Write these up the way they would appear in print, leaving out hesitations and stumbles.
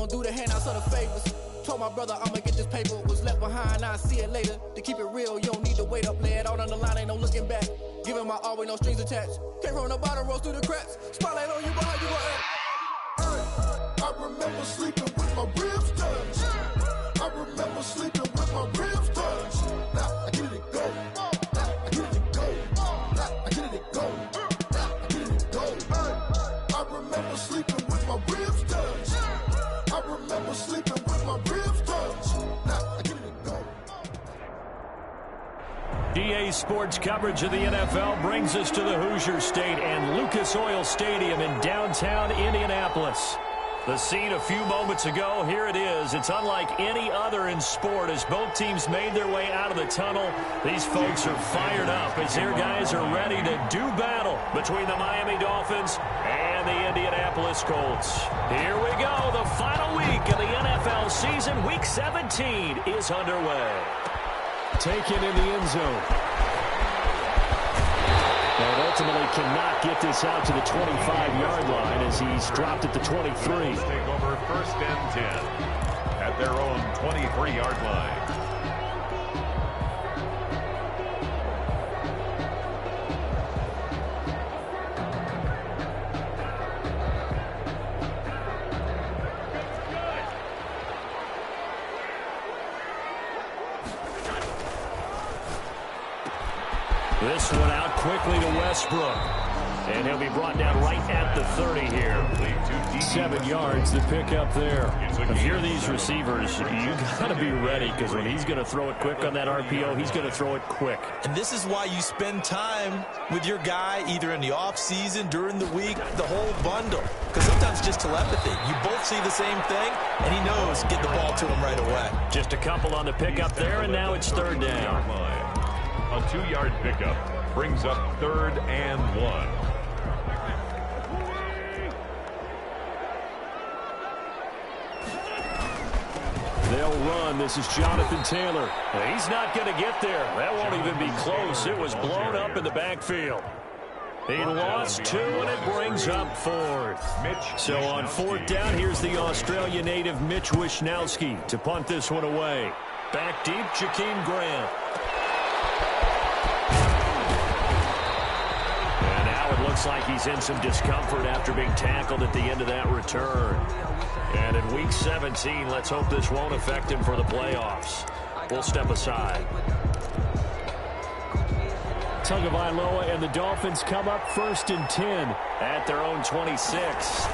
don't do the handouts or the favors. Told my brother I'ma get this paper. Was left behind, I'll see it later. To keep it real, you don't need to wait up. Lay it out on the line, ain't no looking back. Giving my all with no strings attached. Came from the bottom, rose through the cracks. Spotlight on you, but how you gon' act? I remember sleeping with my ribs touched. I remember sleeping with my ribs touched. Now I get it go. I get it go. I get it go. I get it go. I remember sleeping with my ribs touched. I remember sleeping with my ribs touched. Now I get it go. DA Sports coverage of the NFL brings us to the Hoosier State and Lucas Oil Stadium in downtown Indianapolis. The scene a few moments ago, here it is. It's unlike any other in sport as both teams made their way out of the tunnel. These folks are fired up as their guys are ready to do battle between the Miami Dolphins and the Indianapolis Colts. Here we go. The final week of the NFL season, Week 17, is underway. Taken in the end zone. And ultimately cannot get this out to the 25-yard line as he's dropped at the 23. Take over 1st and 10 at their own 23-yard line. This one out quickly to Westbrook. And he'll be brought down right at the 30 here. 7 yards to pick up there. If you're these receivers, you got to be ready because when he's going to throw it quick on that RPO, he's going to throw it quick. And this is why you spend time with your guy either in the offseason, during the week, the whole bundle. Because sometimes just telepathy. You both see the same thing, and he knows get the ball to him right away. Just a couple on the pickup there, and now it's 3rd down. A 2-yard pickup brings up 3rd and 1. They'll run. This is Jonathan Taylor. He's not going to get there. That won't even be close. It was blown up in the backfield. He lost 2, and it brings up 4th. So on 4th down, here's the Australia native Mitch Wishnowsky to punt this one away. Back deep, Jakeem Grant. And now it looks like he's in some discomfort after being tackled at the end of that return. And in Week 17, let's hope this won't affect him for the playoffs. We'll step aside. Tagovailoa and the Dolphins come up 1st and 10 at their own 26.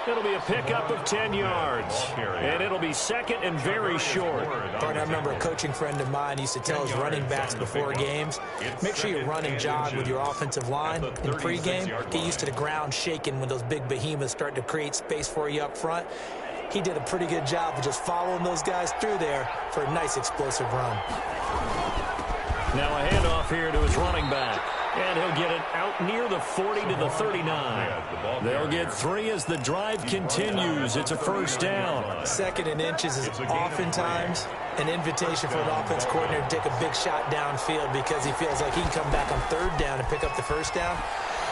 It'll be a pickup of 10 yards, and it'll be 2nd and very short. Bart, I remember a coaching friend of mine used to tell his running backs before games, make sure you run and jog with your offensive line in pregame. Get used to the ground shaking when those big behemoths start to create space for you up front. He did a pretty good job of just following those guys through there for a nice explosive run. Now a handoff here to his running back. And he'll get it out near the 40 to the 39. They'll get 3 as the drive continues. It's a 1st down. 2nd and inches is oftentimes an invitation for an offense coordinator to take a big shot downfield because he feels like he can come back on 3rd down and pick up the 1st down.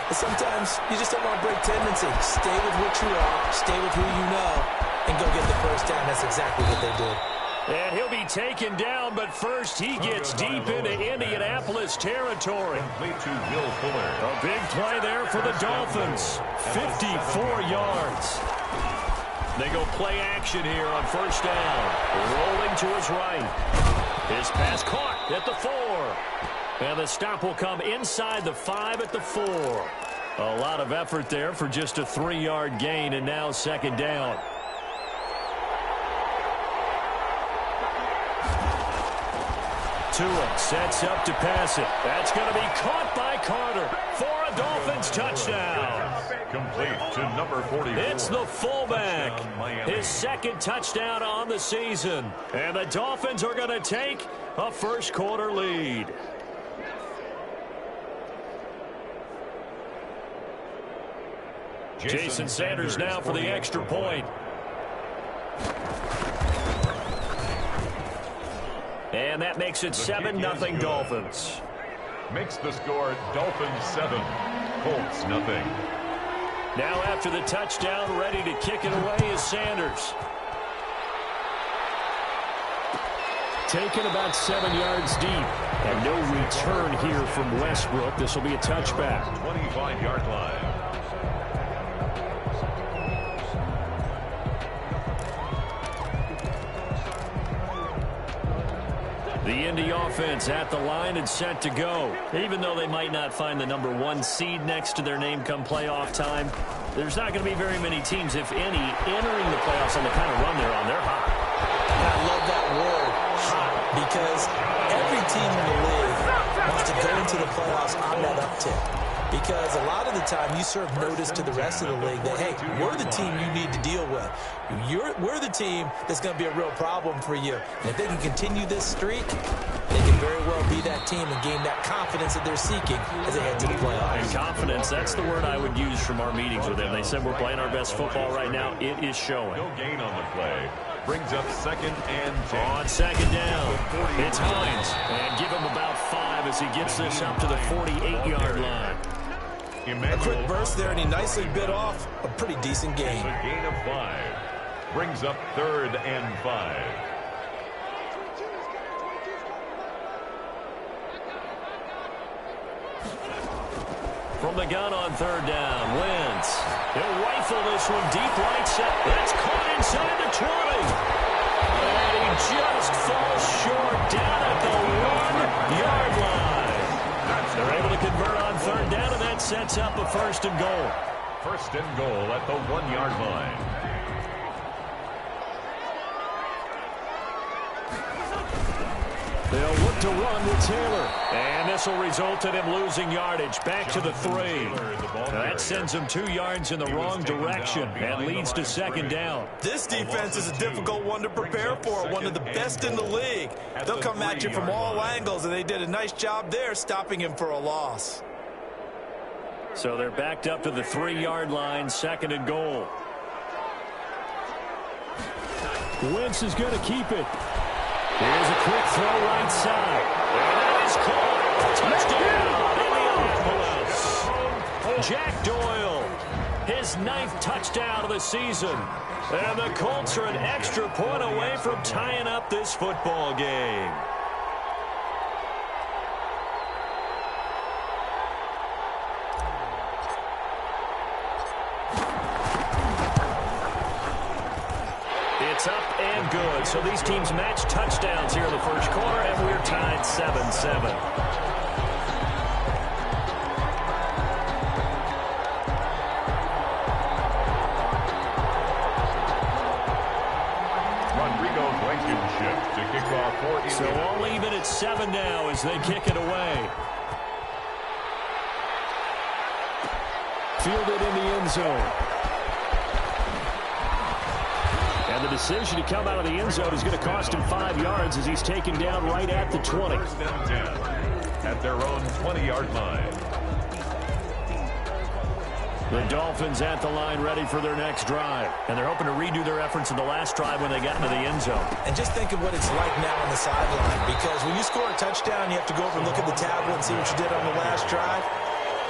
But sometimes you just don't want to break tendency. Stay with what you are, stay with who you know, and go get the 1st down. That's exactly what they did. And he'll be taken down, but first he gets deep into Indianapolis territory. A big play there for the Dolphins. 54 yards. They go play action here on 1st down. Rolling to his right. His pass caught at the 4. And the stop will come inside the 5 at the 4. A lot of effort there for just a 3-yard gain, and now 2nd down. Tua sets up to pass it. That's going to be caught by Carter for a Dolphins touchdown. Complete to number 44. It's the fullback. His 2nd touchdown on the season. And the Dolphins are going to take a 1st quarter lead. Jason Sanders now for the extra point. And that makes it 7-0 Dolphins. Makes the score Dolphins 7, Colts 0. Now after the touchdown, ready to kick it away is Sanders. Taken about 7 yards deep. And no return here from Westbrook. This will be a touchback. 25-yard line. The Indy offense at the line and set to go. Even though they might not find the number 1 seed next to their name come playoff time, there's not going to be very many teams, if any, entering the playoffs on the kind of run they're on. They're hot. I love that word, hot, because every team in the league wants to go into the playoffs on that uptick. Because a lot of the time you serve notice to the rest of the league that, hey, we're the team you need to deal with. We're the team that's going to be a real problem for you. And if they can continue this streak, they can very well be that team and gain that confidence that they're seeking as they head to the playoffs. And confidence, that's the word I would use from our meetings with them. They said we're playing our best football right now. It is showing. No gain on the play. Brings up 2nd and 10. On 2nd down, it's Hines. And give him about 5 as he gets this up to the 48-yard line. A quick burst there, and he nicely bit off a pretty decent gain. A gain of 5. Brings up 3rd and 5. From the gun on 3rd down, Wentz. He'll rifle this one deep right set. That's caught inside the 20. And he just falls short down at the 1-yard line. They're able to convert on 3rd down, and that sets up a 1st and goal. 1st and goal at the 1-yard line. They'll look to run with Taylor. And this will result in him losing yardage. Back to the 3. That sends him 2 yards in the wrong direction and leads to 2nd down. This defense is a difficult one to prepare for, one of the best in the league. They'll come at you from all angles, and they did a nice job there stopping him for a loss. So they're backed up to the 3-yard line, 2nd and goal. Wentz is going to keep it. Here's a quick throw right side. And that is caught. Touchdown, Indianapolis. Jack Doyle, his 9th touchdown of the season. And the Colts are an extra point away from tying up this football game. It's up and good. So these teams match touchdowns here in the first quarter, and we're tied 7-7. To kick off for so all even at 7 now as they kick it away. Fielded in the end zone. And the decision to come out of the end zone is going to cost him 5 yards as he's taken down right at the 20. 1st and 10 at their own 20-yard line. The Dolphins at the line ready for their next drive. And they're hoping to redo their efforts in the last drive when they got into the end zone. And just think of what it's like now on the sideline. Because when you score a touchdown, you have to go over and look at the tablet and see what you did on the last drive.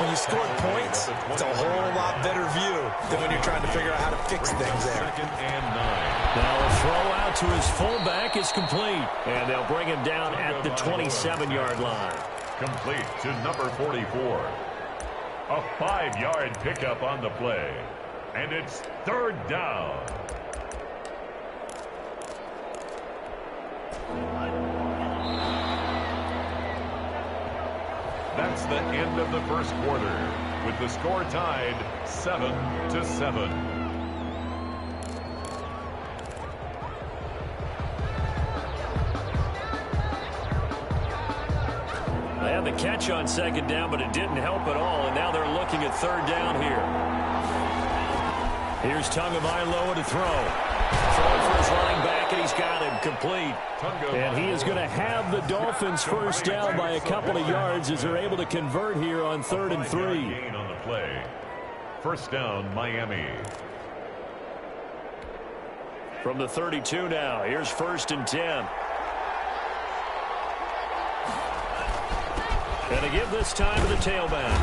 When you scored points, it's a whole lot better view than when you're trying to figure out how to fix things there. 2nd and 9. Now a throw out to his fullback is complete. And they'll bring him down at the 27-yard line. Complete to number 44. A 5-yard pickup on the play. And it's 3rd down. That's the end of the first quarter, with the score tied 7-7. They had the catch on 2nd down, but it didn't help at all, and now they're looking at 3rd down here. Here's Tagovailoa to throw. Throwing for his running back, and he's got him complete. And he is going to have the Dolphins first down by a couple of yards as they're able to convert here on 3rd and 3. Gain on the play. 1st down, Miami. From the 32 now, here's 1st and 10. And to give this time to the tailback.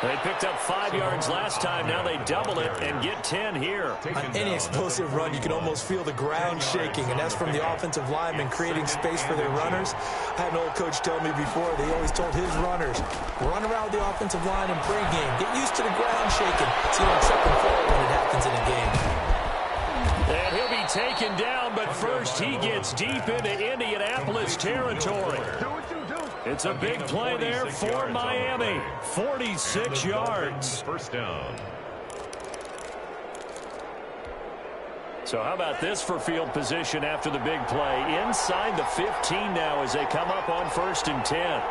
They picked up 5 yards last time. Now they double it and get 10 here. On any explosive run, you can almost feel the ground shaking, and that's from the offensive linemen creating space for their runners. I had an old coach tell me before, they always told his runners, run around the offensive line in pregame. Get used to the ground shaking so you don't trip and fall when it happens in a game. And he'll be taken down, but first he gets deep into Indianapolis territory. It's a big play there for Miami. 46 yards. First down. So how about this for field position after the big play? Inside the 15 now as they come up on 1st and 10.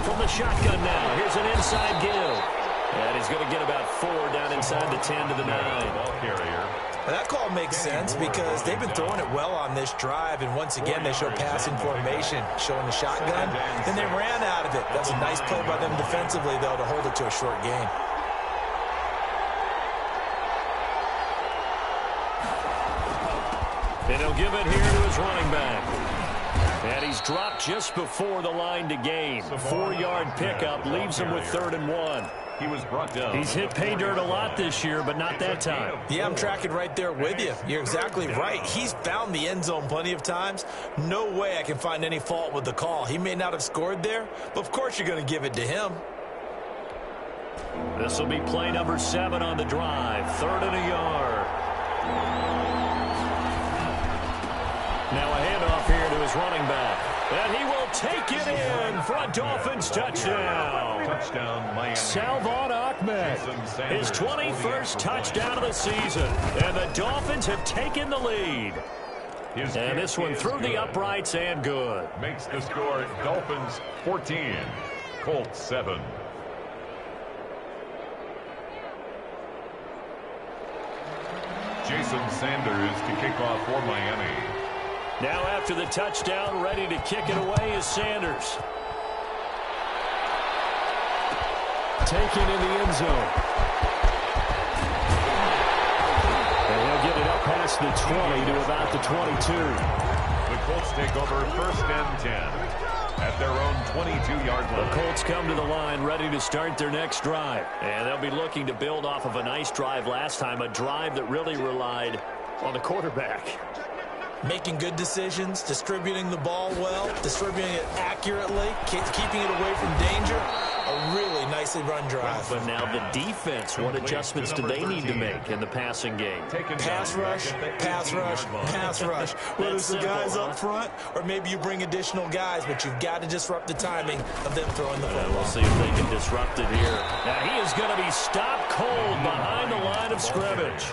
From the shotgun now. Here's an inside give. And he's going to get about 4 down inside the 10 to the 9. Ball carrier. Well, that call makes sense because they've been throwing it well on this drive, and once again they show passing formation, showing the shotgun. Then they ran out of it. That's a nice play by them defensively, though, to hold it to a short gain. And he'll give it here to his running back. And he's dropped just before the line to gain. 4-yard pickup leaves him with 3rd and 1. He was brought down. He's hit pay dirt a lot this year, but not that time. Yeah, I'm tracking right there with you. You're exactly right. He's found the end zone plenty of times. No way I can find any fault with the call. He may not have scored there, but of course you're going to give it to him. This will be play number 7 on the drive. 3rd and a yard. Now a handoff here to his running back. And he will take it in for a Dolphins touchdown. Touchdown, Miami. Salvon Ahmed, his 21st touchdown of the season. And the Dolphins have taken the lead. And this one through the uprights and good. Makes the score Dolphins 14, Colts 7. Jason Sanders to kick off for Miami. Now after the touchdown, ready to kick it away is Sanders. Taken in the end zone. And he'll get it up past the 20 to about the 22. The Colts take over 1st and 10 at their own 22-yard line. The Colts come to the line ready to start their next drive. And they'll be looking to build off of a nice drive last time, a drive that really relied on the quarterback. Making good decisions, distributing the ball well, distributing it accurately, keeping it away from danger. A really nicely run drive. But now the defense, what adjustments do they need to make in the passing game? Pass rush, pass rush, pass rush. Whether it's the guys up front or maybe you bring additional guys, but you've got to disrupt the timing of them throwing the football. We'll see if they can disrupt it here. Now he is going to be stopped cold behind the line of scrimmage.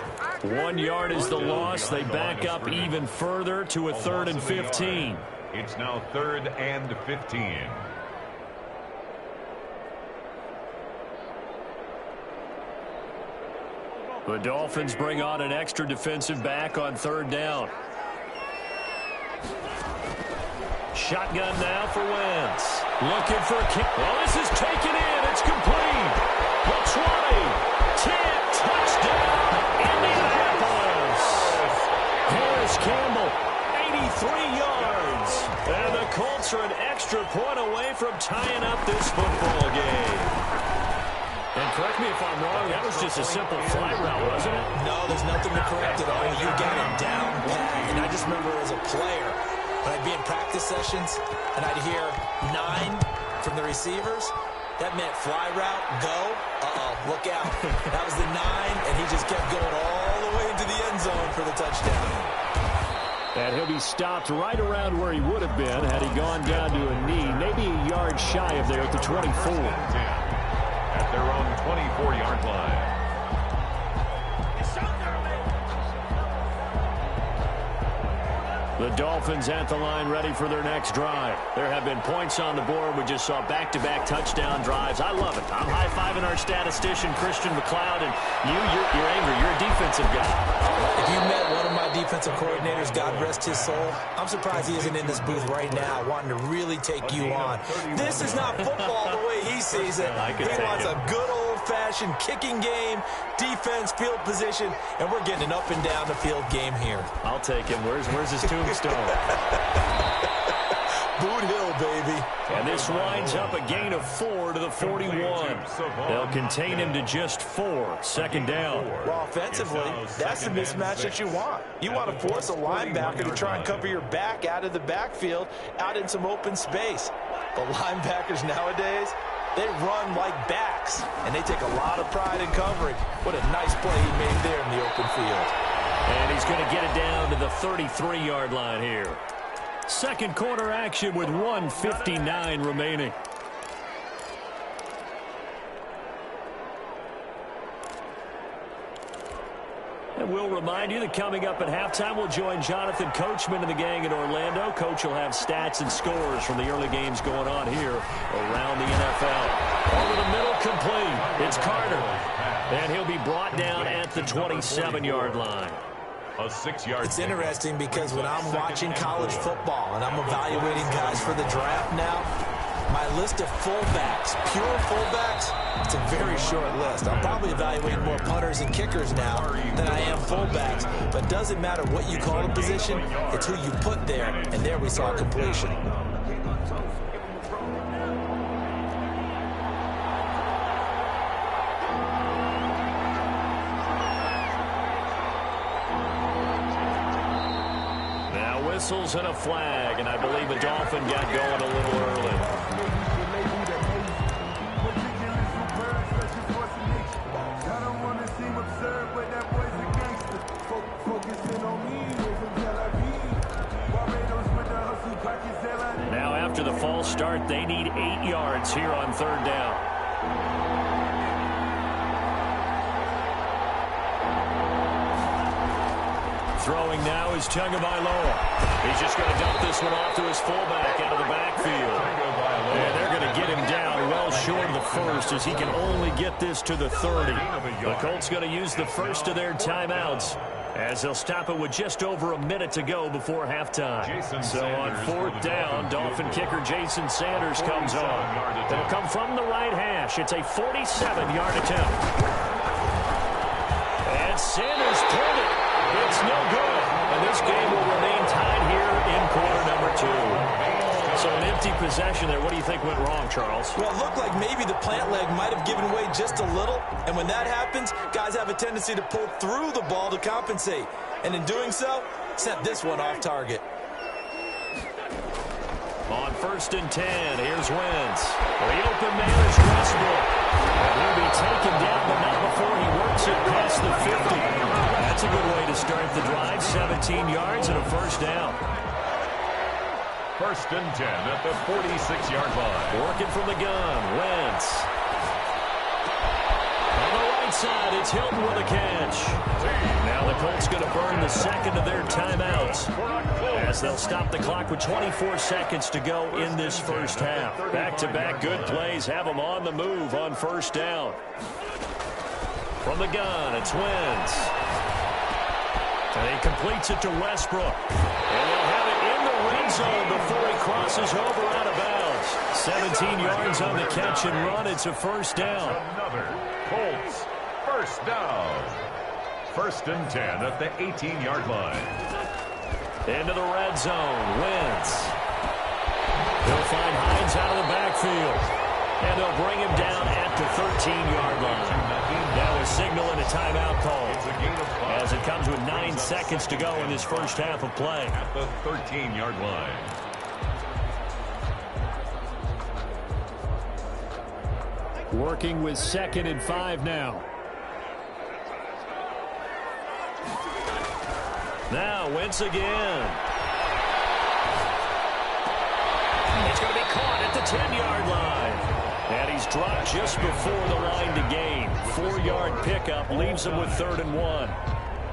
1 yard is the loss. They back up even further to a 3rd and 15. It's now 3rd and 15. The Dolphins bring on an extra defensive back on 3rd down. Shotgun now for Wentz. Looking for a kick. Well, this is taken in. It's complete. The 20. 10. Touchdown, Indianapolis. Harris Campbell, 83 yards. And the Colts are an extra point away from tying up this football game. And correct me if I'm wrong, that was just a simple fly route, wasn't it? No, there's nothing to correct at all. You got it down pat. And I just remember as a player, when I'd be in practice sessions and I'd hear 9 from the receivers, that meant fly route, go. Look out. That was the 9, and he just kept going all the way into the end zone for the touchdown. And he'll be stopped right around where he would have been had he gone down to a knee, maybe a yard shy of there at the 24. At their own 24-yard line. The Dolphins at the line ready for their next drive. There have been points on the board. We just saw back-to-back touchdown drives. I love it. I'm high-fiving our statistician, Christian McLeod, and you're angry. You're a defensive guy. If you met one of my defensive coordinators, God rest his soul, I'm surprised he isn't in this booth right now wanting to really take you on. This is not football the way he sees it. He wants a good old-fashioned kicking game, defense, field position, and we're getting an up-and-down-the-field game here. I'll take him. Where's his tombstone? Boot Hill, baby. And this winds up a gain of 4 to the 41. They'll contain him to just 4. Second down. Well, offensively, that's the mismatch that you want. You want to force a linebacker to try and cover your back out of the backfield, out in some open space. The linebackers nowadays, they run like backs, and they take a lot of pride in covering. What a nice play he made there in the open field. And he's going to get it down to the 33-yard line here. Second quarter action with 1:59 remaining. And we'll remind you that coming up at halftime, we'll join Jonathan Coachman and the gang in Orlando. Coach will have stats and scores from the early games going on here around the NFL. Over the middle, complete. It's Carter. And he'll be brought down at the 27-yard line. A 6-yard. It's interesting because when I'm watching college football and I'm evaluating guys for the draft now, my list of fullbacks, pure fullbacks, it's a very short list. I'm probably evaluating more punters and kickers now than I am fullbacks. But it doesn't matter what you call the position, it's who you put there. And there we saw completion. Whistles and a flag, and I believe a Dolphin got going a little early. Now after the false start, they need 8 yards here on third down. Throwing now is Tagovailoa. He's just going to dump this one off to his fullback out of the backfield. And they're going to get him down well short of the first as he can only get this to the 30. The Colts going to use the first of their timeouts as they'll stop it with just over a minute to go before halftime. So on fourth down, Dolphin kicker Jason Sanders comes on. It'll come from the right hash. It's a 47-yard attempt. And Sanders pulled it. It's no good. And this game will remain tied here in quarter number 2. So an empty possession there. What do you think went wrong, Charles? Well, it looked like maybe the plant leg might have given way just a little. And when that happens, guys have a tendency to pull through the ball to compensate. And in doing so, sent this one off target. On 1st and 10, here's Wentz. The open man is Westbrook. And he'll be taken down, but not before he works it past the 50. That's a good way to start the drive. 17 yards and a first down. 1st and 10 at the 46-yard line. Working from the gun, Wentz. On the right side, it's Hilton with a catch. Now the Colts going to burn the second of their timeouts as they'll stop the clock with 24 seconds to go in this first half. Back-to-back good plays have them on the move on first down. From the gun, it's Wentz. And he completes it to Westbrook. And they'll have it in the red zone before he crosses over out of bounds. 17 yards on the catch and run. It's a first down. Another Colts first down. 1st and 10 at the 18-yard line. Into the red zone. Wentz. He'll find Hines out of the backfield. And they'll bring him down at the 13-yard line. Now a signal and a timeout call as it comes with 9 seconds to go in this first half of play. At the 13-yard line. Working with 2nd and 5 now. Now Wentz again. It's going to be caught at the 10-yard line. And he's dropped just before the line to gain. 4-yard pickup leaves him with 3rd and 1.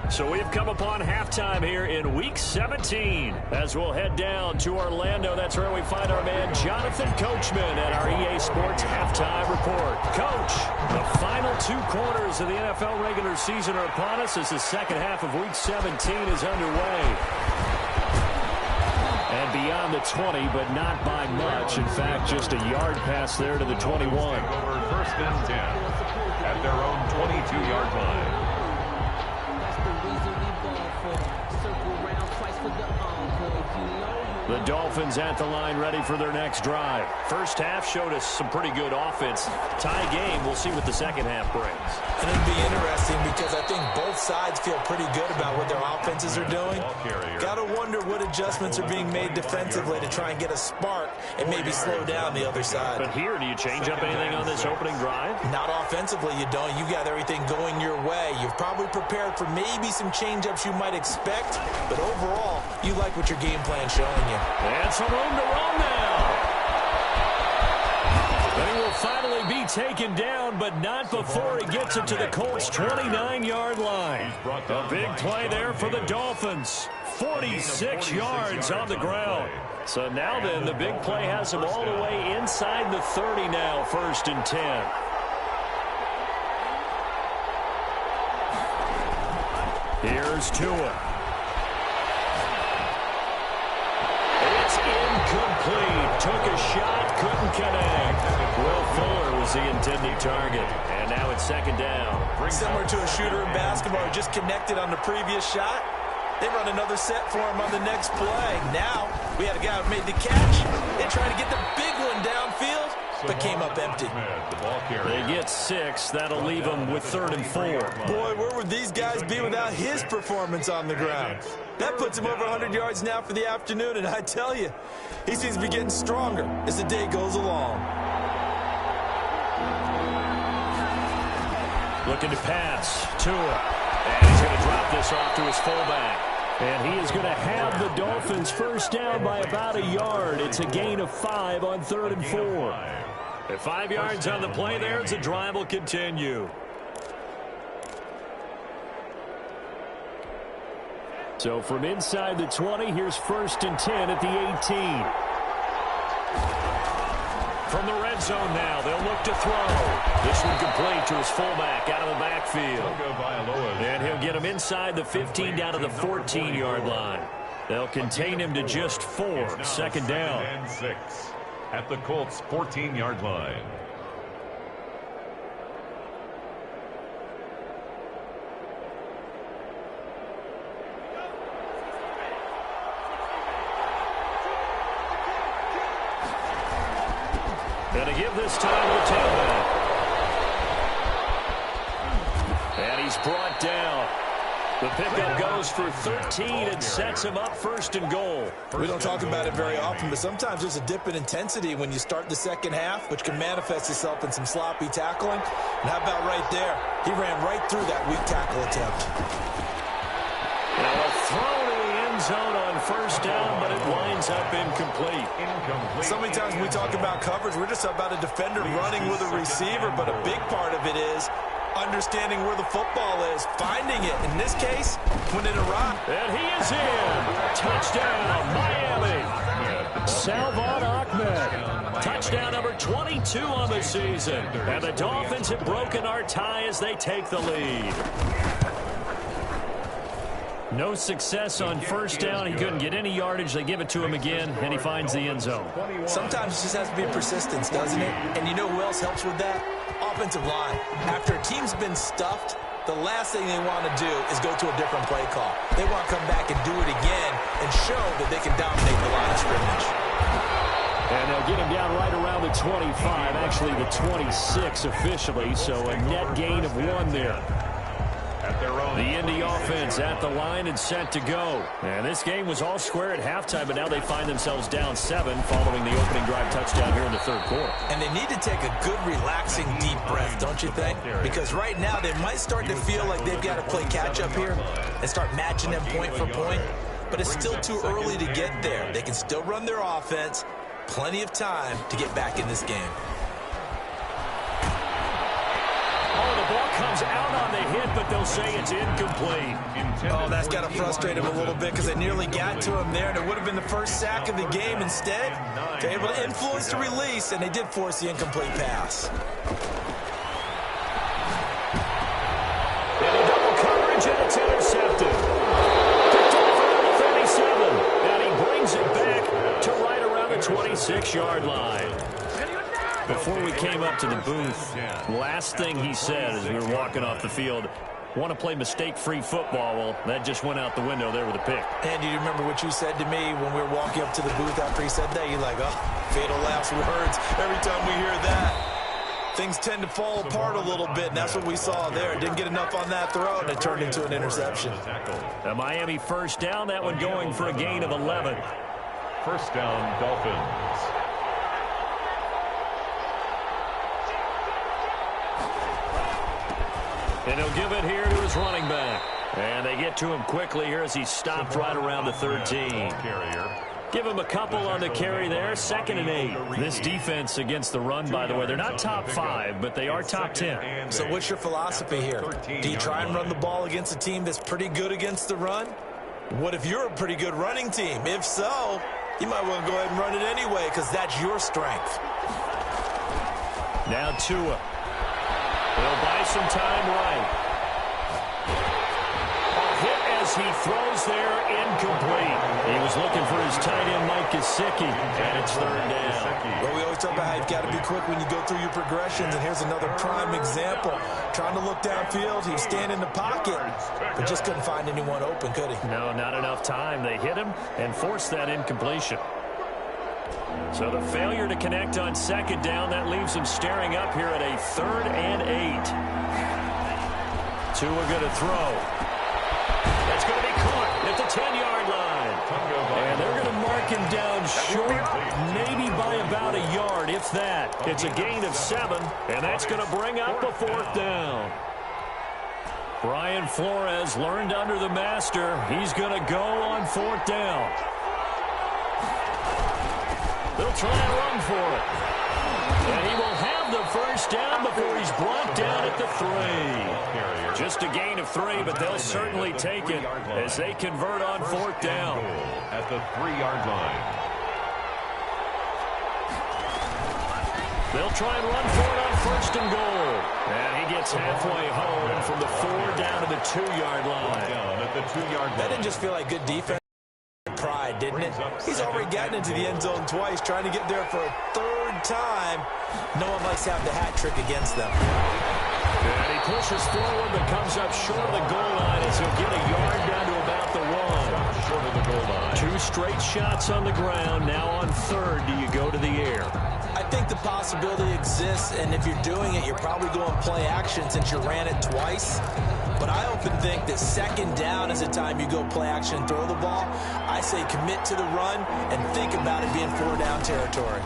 So we've come upon halftime here in Week 17. As we'll head down to Orlando, that's where we find our man Jonathan Coachman at our EA Sports Halftime Report. Coach, the final 2 quarters of the NFL regular season are upon us as the second half of Week 17 is underway. And beyond the 20, but not by much. In fact, just a yard pass there to the 21. Over 1st and 10 at their own 22-yard line. The Dolphins at the line ready for their next drive. First half showed us some pretty good offense. Tie game. We'll see what the second half brings. And it'll be interesting because I think both sides feel pretty good about what their offenses are doing. Got to wonder what adjustments are being made defensively to try and get a spark and maybe slow down the other side. But here, do you change up anything on this opening drive? Not offensively, you don't. You got everything going your way. You've probably prepared for maybe some change-ups you might expect, but overall, you like what your game plan's showing you. And some room to roam now. But he will finally be taken down, but not before he gets it to the Colts' 29-yard line. A big play there for the Dolphins. 46 yards on the ground. So now then, the big play has him all the way inside the 30 now, 1st and 10. Here's Tua. Incomplete. Took a shot, couldn't connect. Will Fuller was the intended target. And now it's 2nd down. Similar to a shooter in basketball who just connected on the previous shot. They run another set for him on the next play. Now we had a guy who made the catch. They tried to get the big one downfield, but came up empty. They get 6. That'll leave them with 3rd and 4. Boy, where would these guys be without his performance on the ground? That puts him over 100 yards now for the afternoon, and I tell you, he seems to be getting stronger as the day goes along. Looking to pass. Tua. And he's going to drop this off to his fullback. And he is going to have the Dolphins first down by about a yard. It's a gain of 5 on 3rd and 4. At 5 yards on the play there, the drive will continue. So from inside the 20, here's 1st and 10 at the 18. From the red zone now, they'll look to throw. This one complete to his fullback out of the backfield. And he'll get him inside the 15 down to the 14-yard line. They'll contain him to just 4. 2nd down. And 6 at the Colts' 14-yard line. Going to give this time to the tailback. And he's brought down. The pickup goes for 13 and sets him up 1st and goal. We don't talk about it very often, but sometimes there's a dip in intensity when you start the second half, which can manifest itself in some sloppy tackling. And how about right there? He ran right through that weak tackle attempt. Now a throw to the end zone on 1st down, but it winds up incomplete. So many times when we talk about coverage, we're just about a defender running with a receiver, but a big part of it is understanding where the football is, finding it. In this case, when it arrives. And he is in. Touchdown, Miami. Salvon Ahmed. Touchdown number 22 on the season. And the Dolphins have broken our tie as they take the lead. No success on 1st down. He couldn't get any yardage. They give it to him again, and he finds the end zone. Sometimes it just has to be persistence, doesn't it? And you know who else helps with that? Offensive line. After a team's been stuffed, the last thing they want to do is go to a different play call. They want to come back and do it again and show that they can dominate the line of scrimmage. And they'll get him down right around the 25, actually the 26 officially, so a net gain of 1 there. The Indy offense at the line and set to go. And this game was all square at halftime, but now they find themselves down 7 following the opening drive touchdown here in the 3rd quarter. And they need to take a good, relaxing, deep breath, don't you think? Because right now they might start to feel like they've got to play catch-up here and start matching them point for point. But it's still too early to get there. They can still run their offense. Plenty of time to get back in this game. Oh, the ball comes out on the hit, but they'll say it's incomplete. Oh, that's got to frustrate him a little bit because they nearly got to him there, and it would have been the first sack of the game. Instead, they're able to influence the release, and they did force the incomplete pass. Into double coverage, and it's intercepted. Picked off around the 37, and he brings it back to right around the 26-yard line. Before we came up to the booth, last thing he said as we were walking off the field, want to play mistake-free football. Well, that just went out the window there with a pick. And do you remember what you said to me when we were walking up to the booth after he said that? You're like, oh, fatal last words. Every time we hear that, things tend to fall apart a little bit, and that's what we saw there. Didn't get enough on that throw, and it turned into an interception. The Miami first down, that one going for a gain of 11. First down, Dolphins. And he'll give it here to his running back. And they get to him quickly here as he stopped right around the 13. Give him a couple on the carry there, 2nd and 8. This defense against the run, by the way, they're not top 5, but they are top 10. So what's your philosophy here? Do you try and run the ball against a team that's pretty good against the run? What if you're a pretty good running team? If so, you might want to go ahead and run it anyway because that's your strength. Now Tua. He'll buy some time right. A hit as he throws there, incomplete. He was looking for his tight end, Mike Gesicki, and it's 3rd down. Well, we always talk about how you've got to be quick when you go through your progressions, and here's another prime example. Trying to look downfield, he was standing in the pocket, but just couldn't find anyone open, could he? No, not enough time. They hit him and forced that incompletion. So the failure to connect on 2nd down, that leaves him staring up here at a 3rd and 8. Tua going to throw. That's going to be caught at the 10-yard line. And they're going to mark him down short, maybe by about a yard, if that. It's a gain of 7, and that's going to bring up the 4th down. Brian Flores learned under the master. He's going to go on 4th down. They'll try and run for it. And he will have the first down before he's brought down at the 3. Just a gain of 3, but they'll certainly take it as they convert on 4th down. At the 3-yard line. They'll try and run for it on 1st and goal. And he gets halfway home from the 4 down to the 2-yard line. Down at the 2-yard line. That didn't just feel like good defense. Pride, didn't it? He's already gotten into the end zone twice, trying to get there for a 3rd time. No one likes to have the hat trick against them. And he pushes forward, but comes up short of the goal line as he'll get a yard down to about the 1. Short of the goal line. 2 straight shots on the ground. Now on 3rd, do you go to the air? I think the possibility exists, and if you're doing it, you're probably going play action since you ran it twice. But I often think that 2nd down is the time you go play action and throw the ball. I say commit to the run and think about it being 4-down territory.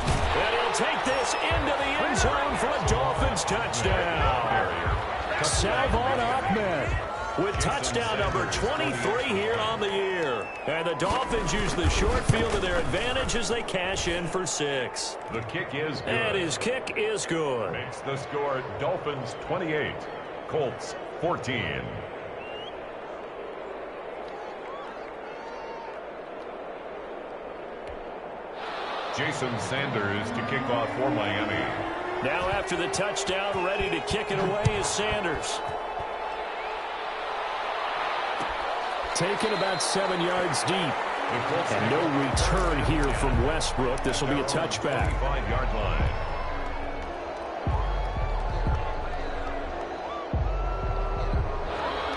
And he'll take this into the end zone for a Dolphins touchdown. Salvon Ahmed with touchdown number 23 here on the year. And the Dolphins use the short field to their advantage as they cash in for 6. The kick is good. And his kick is good. Makes the score Dolphins 28, Colts 14. Jason Sanders to kick off for Miami. Now after the touchdown, ready to kick it away is Sanders. Taken about 7 yards deep. And no return here from Westbrook. This will be a touchback. 5-yard line.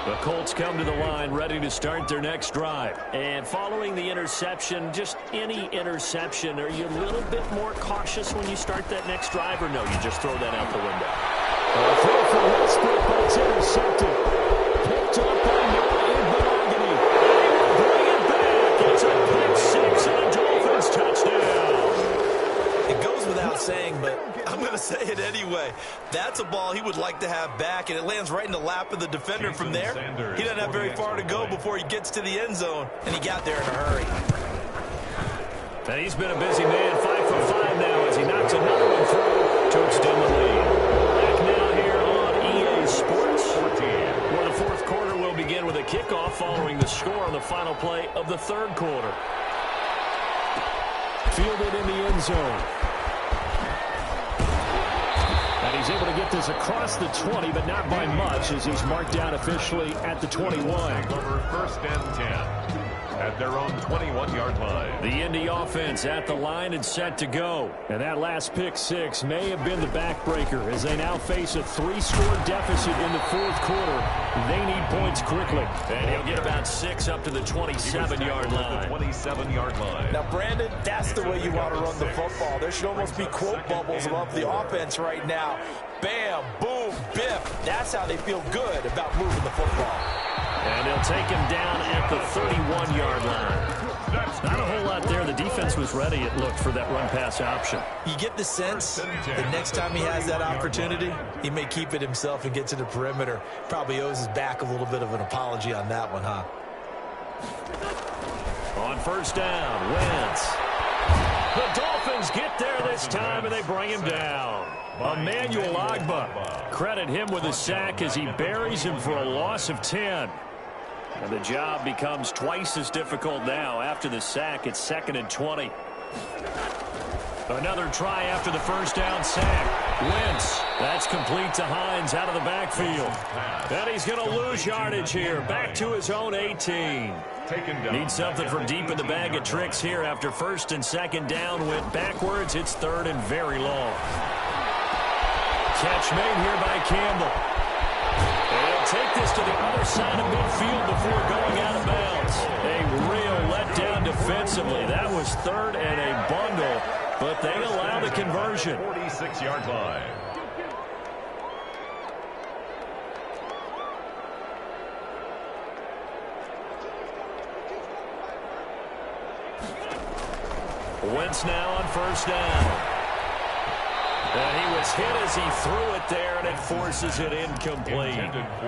The Colts come to the line ready to start their next drive. And following the interception, just any interception, are you a little bit more cautious when you start that next drive, or no, you just throw that out the window? Throw for Westbrook, but it's intercepted. Picked up by Noah Igbinoghene. And he will bring it back. It's a pick 6 and a Dolphins touchdown. It goes without saying, but I'm going to say it anyway. That's a ball he would like to have back, and it lands right in the lap of the defender from there. He doesn't have very far to go before he gets to the end zone, and he got there in a hurry. And he's been a busy man, 5 for 5 now as he knocks another one through to extend the lead. Back now here on EA Sports, where the 4th quarter will begin with a kickoff following the score on the final play of the 3rd quarter. Fielded in the end zone. And he's able to get this across the 20, but not by much as he's marked down officially at the 21. Over 1st and 10. at their own 21-yard line. The Indy offense at the line and set to go. And that last pick six may have been the backbreaker as they now face a 3-score deficit in the fourth quarter. They need points quickly. And he'll get about 6 up to the 27-yard line. 27-yard line. Now, Brandon, that's the way you want to run the football. There should almost be quote bubbles above the offense right now. Bam, boom, biff. That's how they feel good about moving the football. And they'll take him down at the 31-yard line. Not a whole lot there. The defense was ready, it looked, for that run-pass option. You get the sense the next time he has that opportunity, he may keep it himself and get to the perimeter. Probably owes his back a little bit of an apology on that one, huh? On first down, Wentz. The Dolphins get there this time, and they bring him down. Emmanuel Ogbah. Credit him with a sack as he buries him for a loss of 10. And the job becomes twice as difficult now after the sack. It's 2nd and 20. Another try after the first down sack. Wentz. That's complete to Hines out of the backfield. And he's going to lose yardage here. Back to his own 18. Needs something from deep in the bag of tricks here after first and second down went backwards. It's 3rd and very long. Catch made here by Campbell. And he'll take this to the other side of midfield before going out of bounds. A real letdown defensively. That was 3rd and a bundle, but they allow the conversion. 46-yard line. Wentz now on first down. And he was hit as he threw it there, and it forces it incomplete.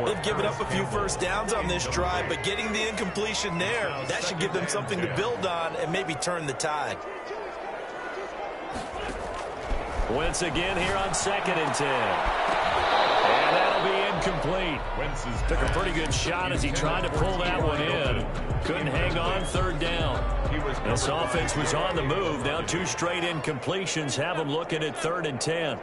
They've given up a few first downs on this drive, but getting the incompletion there, that should give them something to build on and maybe turn the tide. Wentz again here on 2nd and 10. And that'll be incomplete. Took a pretty good shot as he tried to pull that one in. Couldn't hang on, 3rd down. This offense was on the move. Now 2 straight incompletions have them looking at 3rd and 10.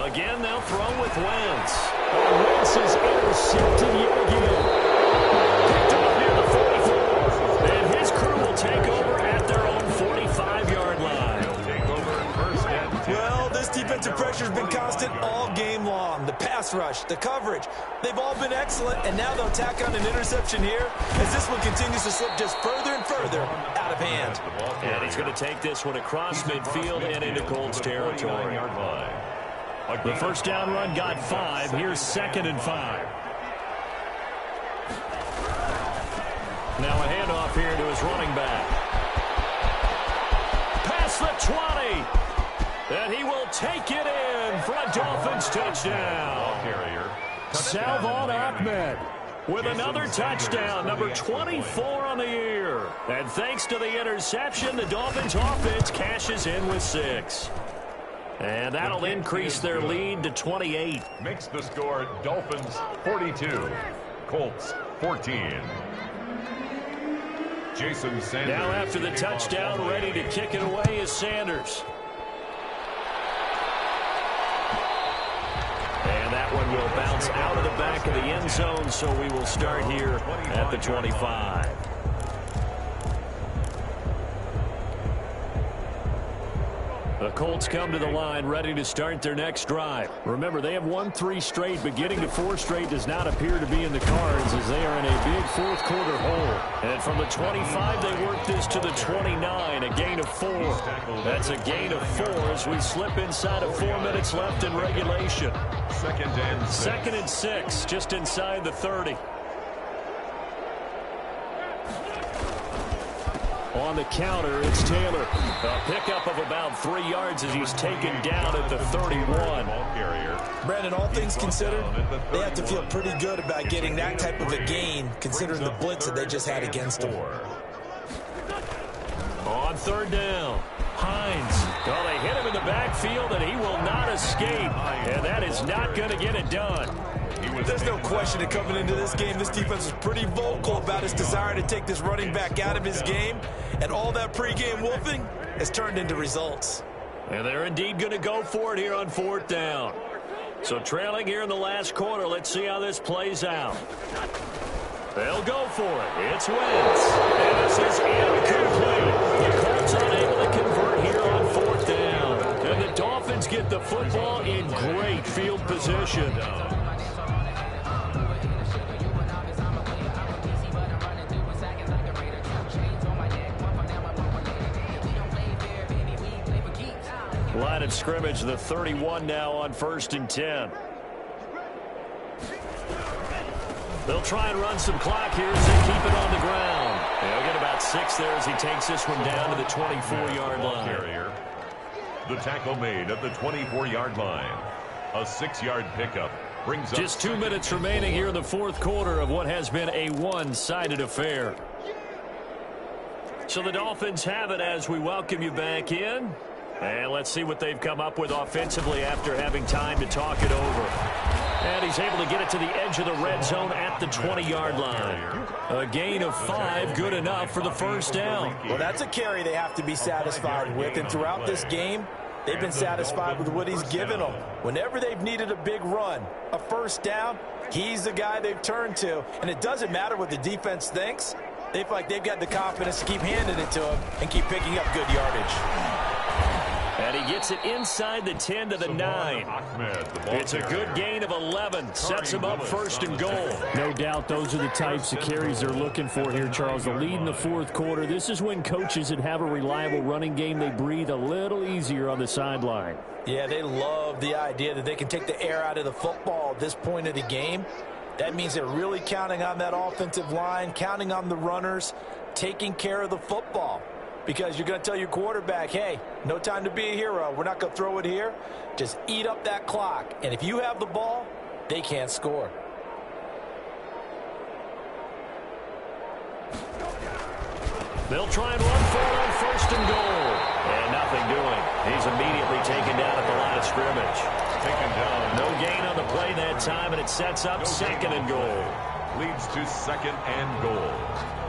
Again, they'll throw with Wentz. And Wentz is intercepted yet again. Picked up near the 44. And his crew will take over at their own 45-yard line. Well, this defensive pressure has been constant all game long. The pass rush, the coverage, they've all been excellent, and now they'll tack on an interception here as this one continues to slip just further and further out of hand. And he's going to take this one across midfield and into Colts territory. The first down run got 5. Here's 2nd and 5. Now a handoff here to his running back. Past the 20. And he will take it in for a Dolphins touchdown. Salvon Ahmed with another touchdown, number 24 on the year. And thanks to the interception, the Dolphins offense cashes in with 6. And that'll increase their lead to 28. Makes the score Dolphins 42, Colts 14. Jason Sanders. Now after the touchdown, ready to kick it away is Sanders. And that one will bounce out of the back of the end zone, so we will start here at the 25. The Colts come to the line ready to start their next drive. Remember, they have won 3 straight, but getting to 4 straight does not appear to be in the cards as they are in a big fourth quarter hole. And from the 25, they work this to the 29, a gain of 4. That's a gain of 4 as we slip inside of 4 minutes left in regulation. 2nd and 6, just inside the 30. On the counter, it's Taylor. A pickup of about 3 yards as he's taken down at the 31. Brandon, all things considered, they have to feel pretty good about getting that type of a gain, considering the blitz that they just had against them. On 3rd down, Hines. Well, they hit him in the backfield, and he will not escape. And that is not going to get it done. There's no question that coming into this game, this defense was pretty vocal about its desire to take this running back out of his game. And all that pregame wolfing has turned into results. And they're indeed going to go for it here on 4th down. So trailing here in the last quarter. Let's see how this plays out. They'll go for it. It's Wentz. And this is incomplete. The Colts unable to convert here on 4th down. And the Dolphins get the football in great field position. Line of scrimmage, the 31 now on 1st and 10. They'll try and run some clock here as they keep it on the ground. They'll get about 6 there as he takes this one down to the 24-yard line. Carrier. The tackle made at the 24-yard line. A 6-yard pickup brings up. Just 2 minutes remaining here in the 4th quarter of what has been a one-sided affair. So the Dolphins have it as we welcome you back in. And let's see what they've come up with offensively after having time to talk it over. And he's able to get it to the edge of the red zone at the 20-yard line. A gain of 5, good enough for the 1st down. Well, that's a carry they have to be satisfied with. And throughout this game, they've been satisfied with what he's given them. Whenever they've needed a big run, a 1st down, he's the guy they've turned to. And it doesn't matter what the defense thinks. They feel like they've got the confidence to keep handing it to him and keep picking up good yardage. And he gets it inside the 10 to the 9. It's a good gain of 11. Sets him up 1st and goal. No doubt those are the types of carries they're looking for here, Charles. The lead in the 4th quarter. This is when coaches that have a reliable running game, they breathe a little easier on the sideline. Yeah, they love the idea that they can take the air out of the football at this point of the game. That means they're really counting on that offensive line, counting on the runners, taking care of the football. Because you're going to tell your quarterback, hey, no time to be a hero. We're not going to throw it here. Just eat up that clock. And if you have the ball, they can't score. They'll try and run for it on 1st and goal. And nothing doing. He's immediately taken down at the line of scrimmage. Taken down. No gain on the play that time, and it sets up 2nd and goal. Leads to 2nd and goal.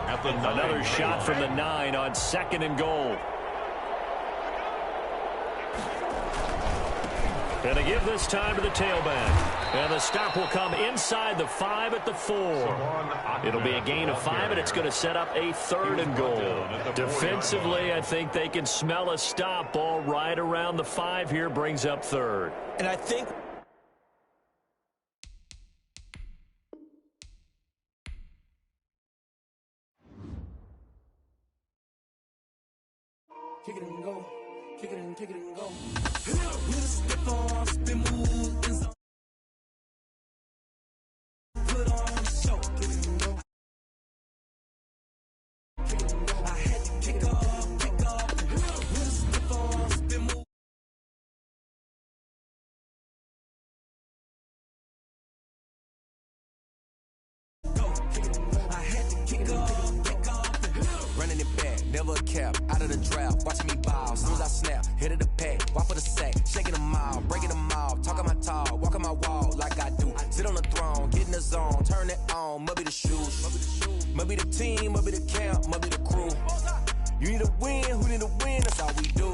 At the Another shot from the 9 on 2nd and goal. And they give this time to the tailback. And the stop will come inside the 5 at the 4. It'll be a gain of 5, and it's going to set up a 3rd and goal. Defensively, I think they can smell a stop ball right around the 5 here, brings up 3rd. And I think kick it and go, kick it and go. With a step on, spin move, and put on a show, kick it and go. Kick it and go. I had to kick off, with a step on, spin move. Go, kick it and go. I had to kick off, running it back, never cap, out of the draft, watching me ball, soon as I snap, hit of the pack, walk for the sack, shaking them all, breaking them all, talking my talk, walking my wall like I do, sit on the throne, get in the zone, turn it on, must be the shoes, must be the team, must be the camp, must be the crew, you need a win, who need a win, that's all we do,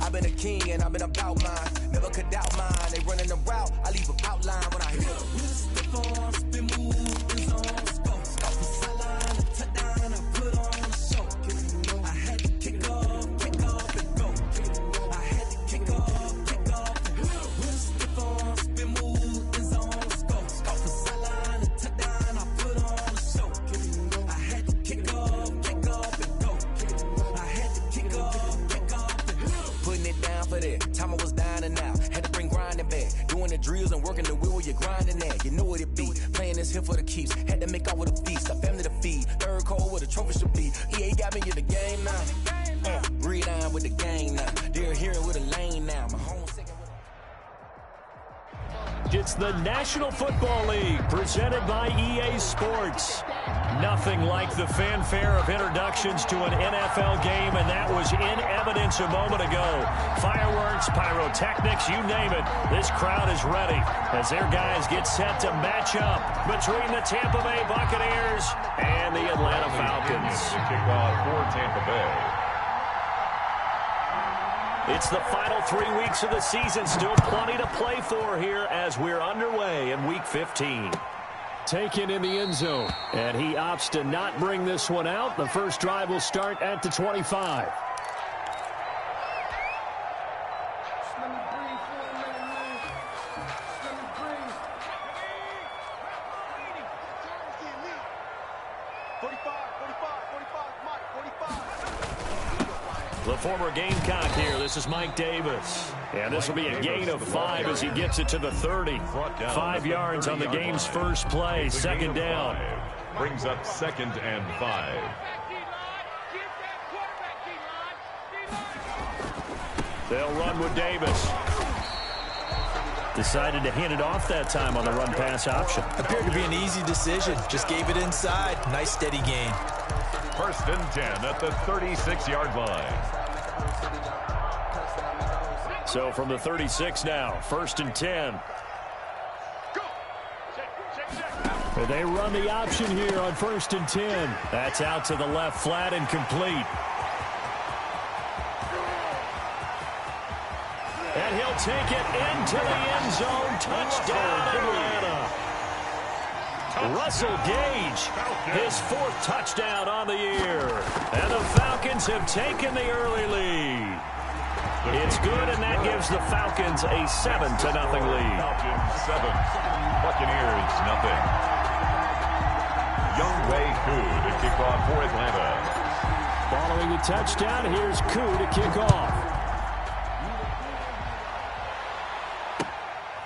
I've been a king and I've been about mine, never could doubt mine, they running the route, I leave an outline when I hit it, with a step on, spin move, and zone, scope, the sideline, the touchdown, I put on a show, I had to kick off and go, I had to kick off and with a step on, spin move, and zone, scope, the sideline, the touchdown, I put on a show, I had to kick off and go, I had to kick off and putting it down for that, time I was down and out, had to bring grinding back, doing the drills and working the wheel where you're grinding at, you know what it be, playing this here for the keeps, had to make out with a feast, a family to feed, 3rd quarter where the trophy should be, EA got me in the game now, breathe down with the gang now, they're here with a lane now, my home second. It's the National Football League presented by EA Sports. Nothing like the fanfare of introductions to an NFL game, and that was in evidence a moment ago. Fireworks, pyrotechnics, you name it. This crowd is ready as their guys get set to match up between the Tampa Bay Buccaneers and the Atlanta Falcons. Kickoff for Tampa Bay. It's the final 3 weeks of the season. Still plenty to play for here as we're underway in Week 15. Taken in the end zone, and he opts to not bring this one out. The first drive will start at the 25. The former Gamecock here. This is Mike Davis. And this will be a gain of 5 as he gets it to the 30. 5 yards on the game's first play. Second down. Brings up 2nd and 5. They'll run with Davis. Decided to hand it off that time on the run-pass option. Appeared to be an easy decision. Just gave it inside. Nice steady gain. 1st and 10 at the 36-yard line. So from the 36 now, 1st and 10. Well, they run the option here on 1st and 10. That's out to the left, flat and complete. And he'll take it into the end zone. Touchdown, Atlanta. Russell Gage, his 4th touchdown on the year. And the Falcons have taken the early lead. It's good, and that gives the Falcons a 7-0 lead. Falcons 7, Buccaneers nothing. Younghoe Koo to kick off for Atlanta. Following the touchdown, here's Koo to kick off.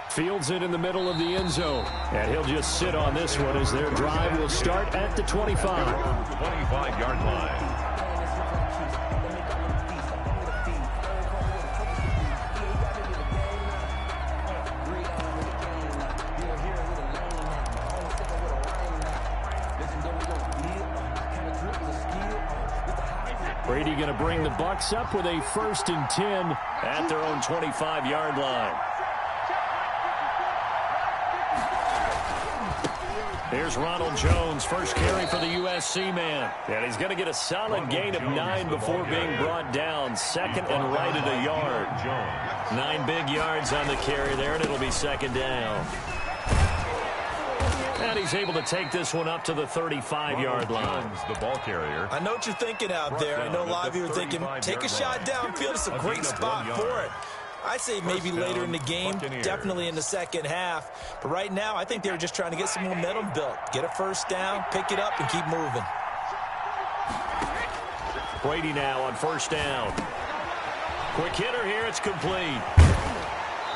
Fields it in the middle of the end zone. And he'll just sit on this one as their drive will start at the 25. 25-yard line. Brady going to bring the Bucs up with a 1st and 10 at their own 25-yard line. Here's Ronald Jones, first carry for the USC man. And he's going to get a solid gain of 9 before being brought down. 2nd and right at a yard. 9 big yards on the carry there, and it'll be 2nd down. And he's able to take this one up to the 35-yard line. The ball carrier. I know what you're thinking out there. I know a lot of you are thinking, take a shot downfield. It's a great spot for it. I'd say maybe later in the game, definitely in the second half. But right now, I think they were just trying to get some momentum built. Get a 1st down, pick it up, and keep moving. Brady now on 1st down. Quick hitter here, it's complete.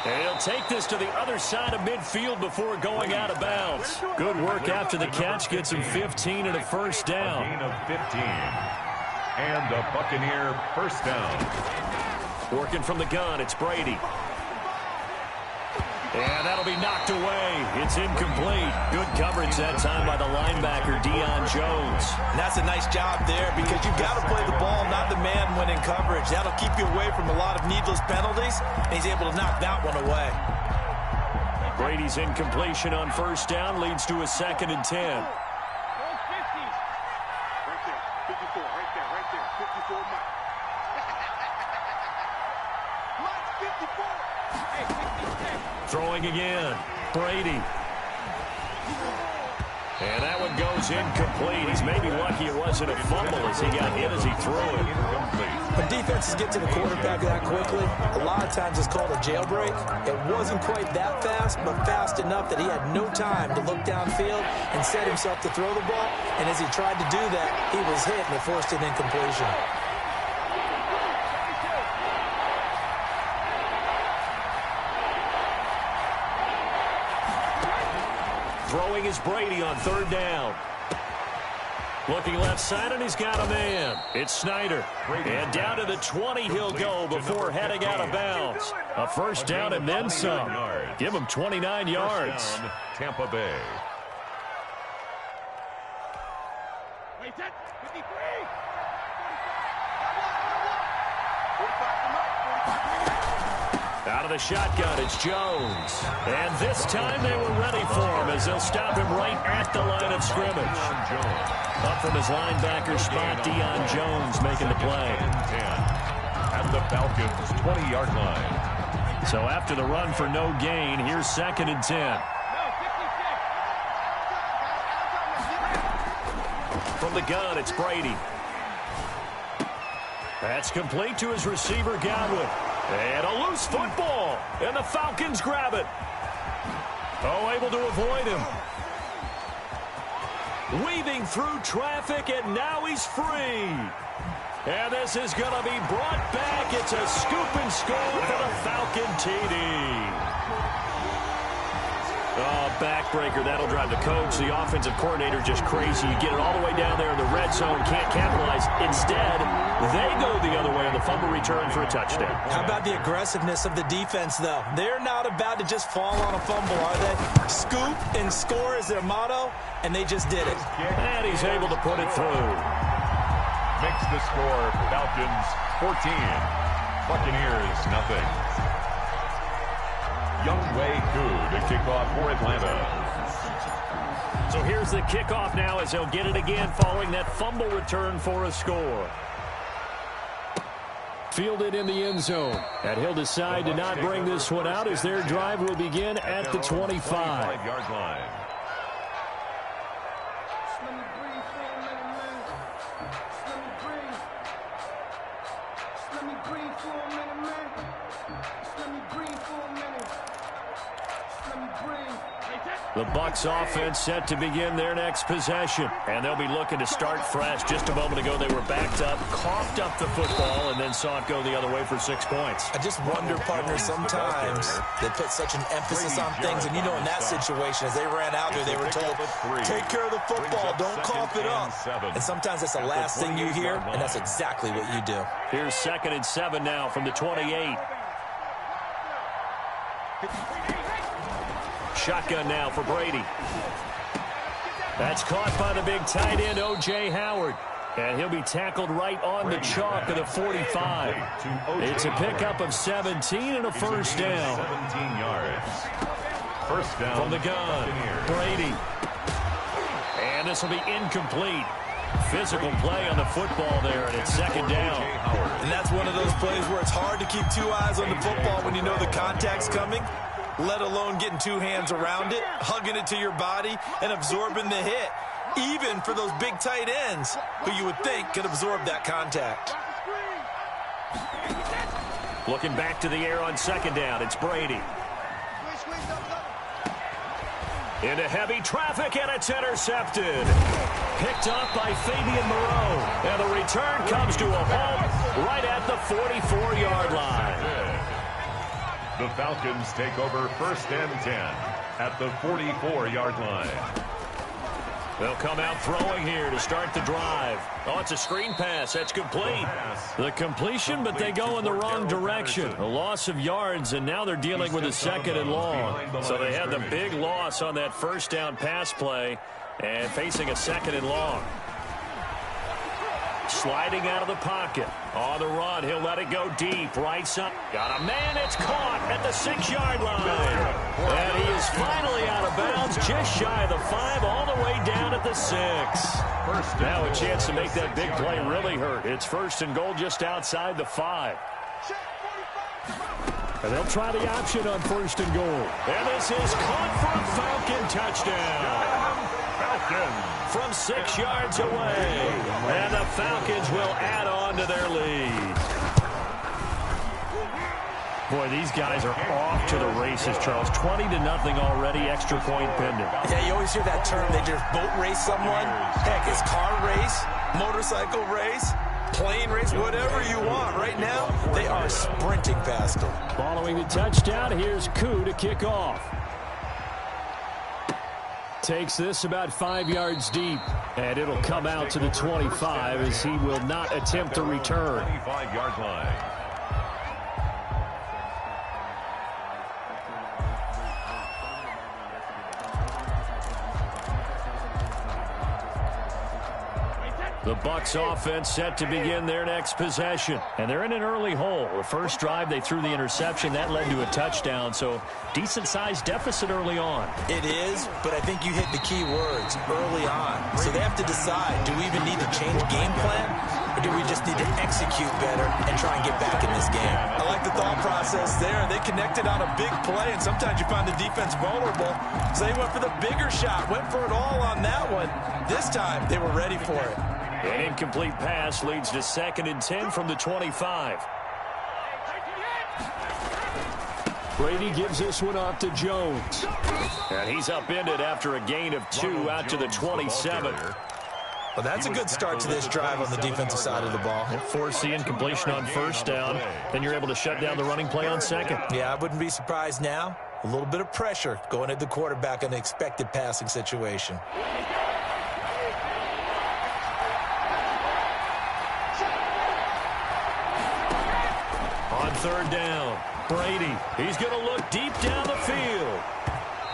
And he'll take this to the other side of midfield before going out of bounds. Good work after the catch, gets him 15 and a 1st down. A gain of 15. And a Buccaneer 1st down. Working from the gun, it's Brady. And that'll be knocked away. It's incomplete. Good coverage that time by the linebacker, Deion Jones. And that's a nice job there because you've got to play the ball, not the man when in coverage. That'll keep you away from a lot of needless penalties, and he's able to knock that one away. Brady's incompletion on 1st down leads to a 2nd and 10. Right there, 54, right there, 54 Mike. Throwing again, Brady. And that one goes incomplete. He's maybe lucky it wasn't a fumble as he got hit as he threw it. When defenses get to the quarterback that quickly, a lot of times it's called a jailbreak. It wasn't quite that fast, but fast enough that he had no time to look downfield and set himself to throw the ball. And as he tried to do that, he was hit and it forced an incompletion. Throwing is Brady on 3rd down. Looking left side, and he's got a man. It's Snyder. And down to the 20 he'll go before heading out of bounds. A 1st down and then some. Give him 29 yards. Tampa Bay. Out of the shotgun, it's Jones. And this time they were ready for him as they'll stop him right at the line of scrimmage. Up from his linebacker spot, Deion Jones making the play. At the Falcons' 20-yard line. So after the run for no gain, here's 2nd and 10. From the gun, it's Brady. That's complete to his receiver, Godwin. And a loose football. And the Falcons grab it. Oh, able to avoid him. Weaving through traffic, and now he's free. And this is going to be brought back. It's a scoop and score for the Falcon TD. Oh, backbreaker. That'll drive the coach, the offensive coordinator, just crazy. You get it all the way down there in the red zone, can't capitalize. Instead, they go the other way on the fumble return for a touchdown. How about the aggressiveness of the defense, though? They're not about to just fall on a fumble, are they? Scoop and score is their motto, and they just did it. And he's able to put it through. Makes the score Falcons 14, Buccaneers nothing. Younghoe Koo to kick off for Atlanta. So here's the kickoff now as he'll get it again following that fumble return for a score. Fielded in the end zone. And he'll decide to not bring this one out as their drive will begin at the 25-yard line. The Bucs offense set to begin their next possession. And they'll be looking to start fresh. Just a moment ago, they were backed up, coughed up the football, and then saw it go the other way for 6 points. I just wonder, partner, sometimes they put such an emphasis on things. And, you know, in that situation, as they ran out there, they were told, take care of the football, don't cough it up. And sometimes that's the last thing you hear, and that's exactly what you do. Here's 2nd and 7 now from the 28. Shotgun now for Brady. That's caught by the big tight end, O.J. Howard. And he'll be tackled right on the chalk of the 45. It's a pickup of 17 and a first down. 17 yards. First down from the gun, Brady. And this will be incomplete. Physical play on the football there, and it's 2nd down. And that's one of those plays where it's hard to keep 2 eyes on the football when you know the contact's coming, let alone getting 2 hands around it, hugging it to your body, and absorbing the hit, even for those big tight ends who you would think could absorb that contact. Looking back to the air on 2nd down, it's Brady. Into heavy traffic, and it's intercepted. Picked up by Fabian Moreau. And the return comes to a halt right at the 44-yard line. The Falcons take over 1st and 10 at the 44-yard line. They'll come out throwing here to start the drive. Oh, it's a screen pass. That's complete. The completion, but they go in the wrong direction. A loss of yards, and now they're dealing with a 2nd and long. So they had the big loss on that first down pass play and facing a 2nd and long. Sliding out of the pocket. On the run, he'll let it go deep. Right side. Got a man. It's caught at the 6-yard line. And he is finally out of bounds, just shy of the 5, all the way down at the 6. Now a chance to make that big play really hurt. It's 1st and goal just outside the 5. And they'll try the option on 1st and goal. And this is caught for a Falcon touchdown. From 6 yards away. And the Falcons will add on to their lead. Boy, these guys are off to the races, Charles. 20-0 already, extra point pending. Yeah, you always hear that term. They just boat race someone. Heck, it's car race, motorcycle race, plane race, whatever you want. Right now, they are sprinting past them. Following the touchdown, here's Koo to kick off. Takes this about 5 yards deep, and it'll come out to the 25 as he will not attempt to return. 25-yard line. The Bucs offense set to begin their next possession. And they're in an early hole. The first drive, they threw the interception. That led to a touchdown, so decent-sized deficit early on. It is, but I think you hit the key words, early on. So they have to decide, do we even need to change game plan? Or do we just need to execute better and try and get back in this game? I like the thought process there. They connected on a big play, and sometimes you find the defense vulnerable. So they went for the bigger shot, went for it all on that one. This time, they were ready for it. An incomplete pass leads to 2nd and 10 from the 25. Brady gives this one off to Jones. And he's upended after a gain of 2 out to the 27. Well, that's a good start to this drive on the defensive side of the ball. Force the incompletion on 1st down. Then you're able to shut down the running play on 2nd. Yeah, I wouldn't be surprised now. A little bit of pressure going at the quarterback in an expected passing situation. On 3rd down, Brady. He's going to look deep down the field.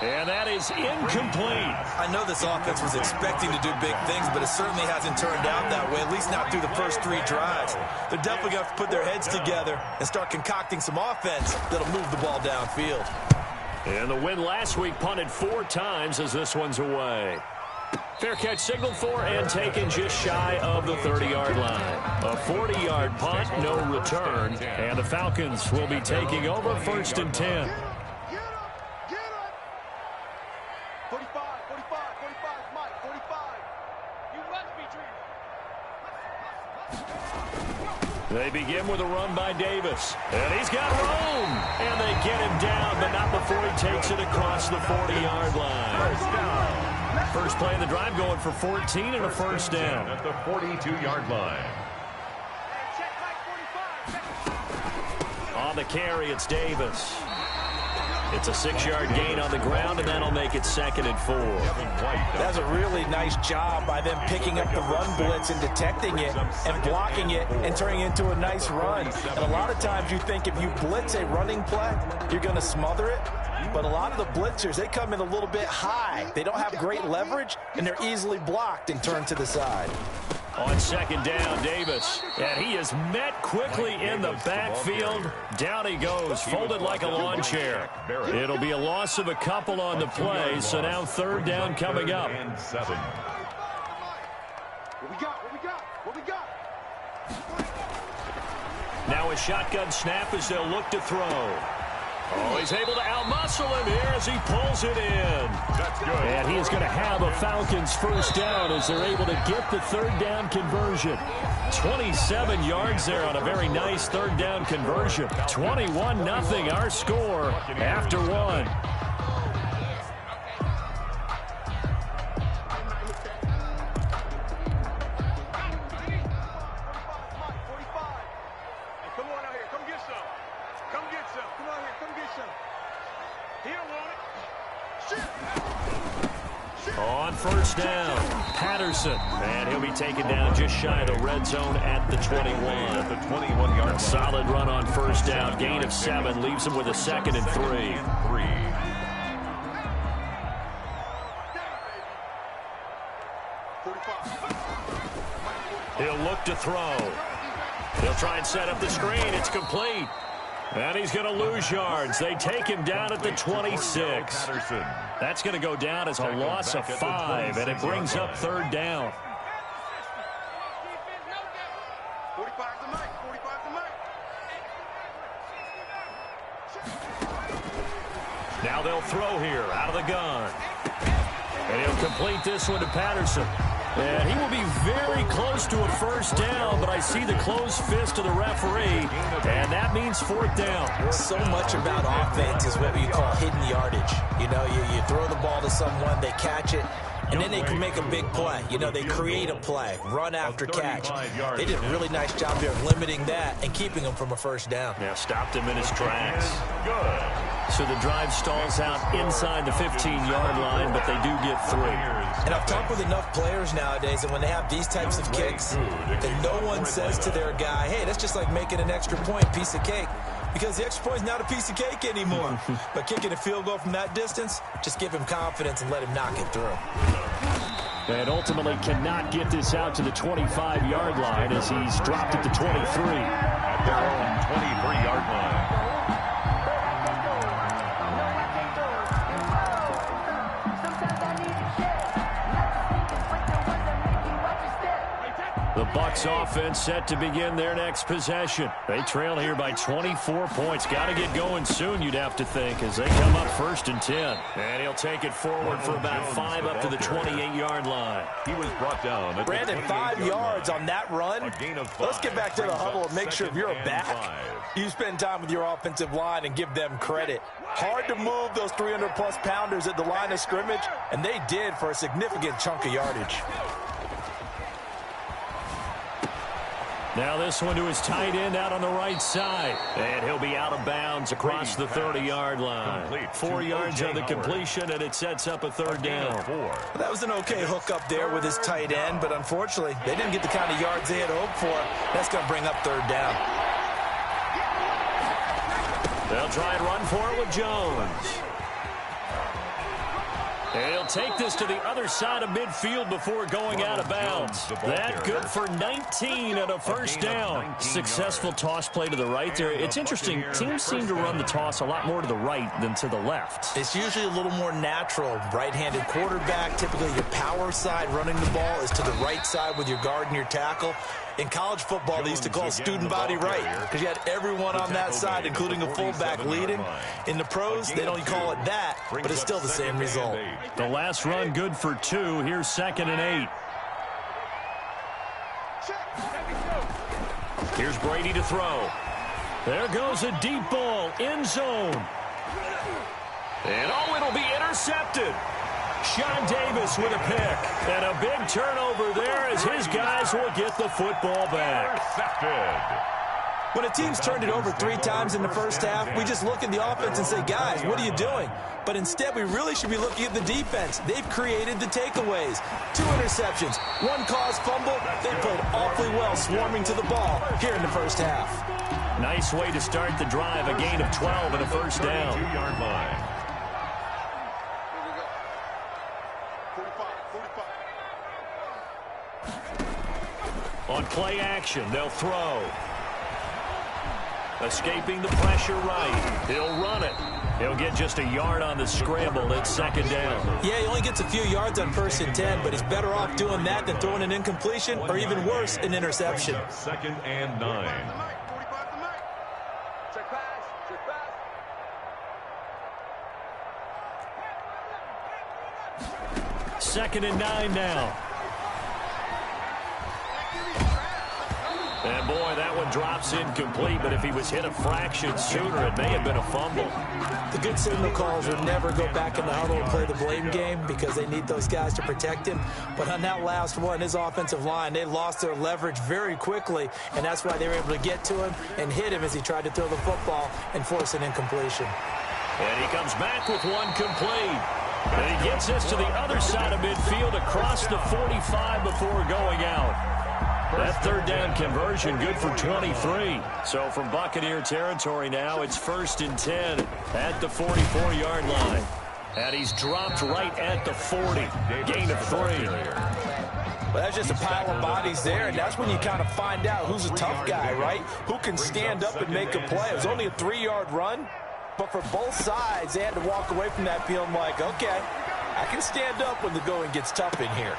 And that is incomplete. I know this offense was expecting to do big things, but it certainly hasn't turned out that way, at least not through the first 3 drives. They're definitely going to have to put their heads together and start concocting some offense that'll move the ball downfield. And the win last week punted 4 times as this one's away. Fair catch signaled for and taken just shy of the 30-yard line. A 40-yard punt, no return. And the Falcons will be taking over 1st and 10. 45, Mike, 45. You must be dreaming. They begin with a run by Davis. And he's got room. And they get him down, but not before he takes it across the 40-yard line. First down. First play of the drive going for 14 and a 1st down. At the 42-yard line. On the carry, it's Davis. It's a 6-yard gain on the ground, and that'll make it 2nd and 4. That's a really nice job by them picking up the run blitz and detecting it and blocking it and turning it into a nice run. And a lot of times you think if you blitz a running play, you're going to smother it. But a lot of the blitzers, they come in a little bit high. They don't have great leverage, and they're easily blocked and turned to the side. On 2nd down, Davis. And he is met quickly in the backfield. Down he goes, folded like a lawn chair. It'll be a loss of a couple on the play, so now 3rd down coming up. What we got? Now a shotgun snap as they'll look to throw. Oh, he's able to outmuscle him here as he pulls it in. That's good. And he is going to have a Falcons 1st down as they're able to get the 3rd down conversion. 27 yards there on a very nice 3rd down conversion. 21-0 our score after 1. On 1st down, Patterson. And he'll be taken down just shy of the red zone at the 21. At the 21-yard line. Solid run on 1st down. Gain of 7 leaves him with a 2nd and 3. He'll look to throw. He'll try and set up the screen. It's complete. And he's going to lose yards. They take him down at the 26. That's going to go down as a loss of 5, and it brings up 3rd down. 45 to Mike. Now they'll throw here out of the gun. And he'll complete this one to Patterson. And he will be very close to a 1st down, but I see the closed fist of the referee, and that means 4th down. So much about offense is what you call hidden yardage. You know, you throw the ball to someone, they catch it, and then they can make a big play. You know, they create a play, run after catch. They did a really nice job there of limiting that and keeping them from a 1st down. Yeah, stopped him in his tracks. Good. So the drive stalls out inside the 15-yard line, but they do get 3. And I've talked with enough players nowadays, and when they have these types of kicks, then no one says to their guy, hey, that's just like making an extra point, piece of cake. Because the extra point is not a piece of cake anymore. But kicking a field goal from that distance, just give him confidence and let him knock it through. And ultimately cannot get this out to the 25-yard line as he's dropped at the 23. At their own 23-yard line. The Bucs offense set to begin their next possession. They trail here by 24 points. Got to get going soon, you'd have to think, as they come up 1st and 10. And he'll take it forward for about 5 up to the 28-yard line. He was brought down at Brandon, 5 yards on that run. Let's get back to the huddle and make sure if you're a back, you spend time with your offensive line and give them credit. Hard to move those 300-plus pounders at the line of scrimmage, and they did for a significant chunk of yardage. Now this one to his tight end out on the right side. And he'll be out of bounds across the 30-yard line. 4 yards on the completion, and it sets up a 3rd down. That was an okay hook up there with his tight end, but unfortunately, they didn't get the kind of yards they had hoped for. That's going to bring up 3rd down. They'll try and run for it with Jones. And he'll take this to the other side of midfield before going out of bounds. That good for 19 and a 1st down. Successful toss play to the right there. It's interesting. Teams seem to run the toss a lot more to the right than to the left. It's usually a little more natural. Right-handed quarterback, typically your power side running the ball is to the right side with your guard and your tackle. In college football, they used to call student body right because you had everyone on that side, including a fullback leading. In the pros, they don't call it that, but it's still the same result. The last run good for 2. Here's 2nd and 8. Here's Brady to throw. There goes a deep ball, end zone. And it'll be intercepted. Sean Davis with a pick. And a big turnover there as his guys will get the football back. When a team's turned it over 3 times in the first half, we just look at the offense and say, guys, what are you doing? But instead, we really should be looking at the defense. They've created the takeaways. 2 interceptions, 1 caused fumble. They played awfully well swarming to the ball here in the first half. Nice way to start the drive. A gain of 12 and a 1st down. 2-yard line. On play action, they'll throw. Escaping the pressure right. He'll run it. He'll get just a yard on the scramble. It's 2nd down. Yeah, he only gets a few yards on 1st and 10, but he's better off doing that than throwing an incompletion or even worse, an interception. 2nd and 9. 2nd and 9 now. And boy, that one drops incomplete, but if he was hit a fraction sooner, it may have been a fumble. The good signal calls would never go back in the huddle and play the blame game because they need those guys to protect him. But on that last one, his offensive line, they lost their leverage very quickly, and that's why they were able to get to him and hit him as he tried to throw the football and force an incompletion. And he comes back with one complete. And he gets this to the other side of midfield across the 45 before going out. That 3rd down conversion good for 23. So from Buccaneer territory now, it's 1st and 10 at the 44-yard line. And he's dropped right at the 40. Gain of 3. Well, that's just a pile of bodies there, and that's when you kind of find out who's a tough guy, right? Who can stand up and make a play. It was only a 3-yard run, but for both sides, they had to walk away from that feeling like, okay, I can stand up when the going gets tough in here.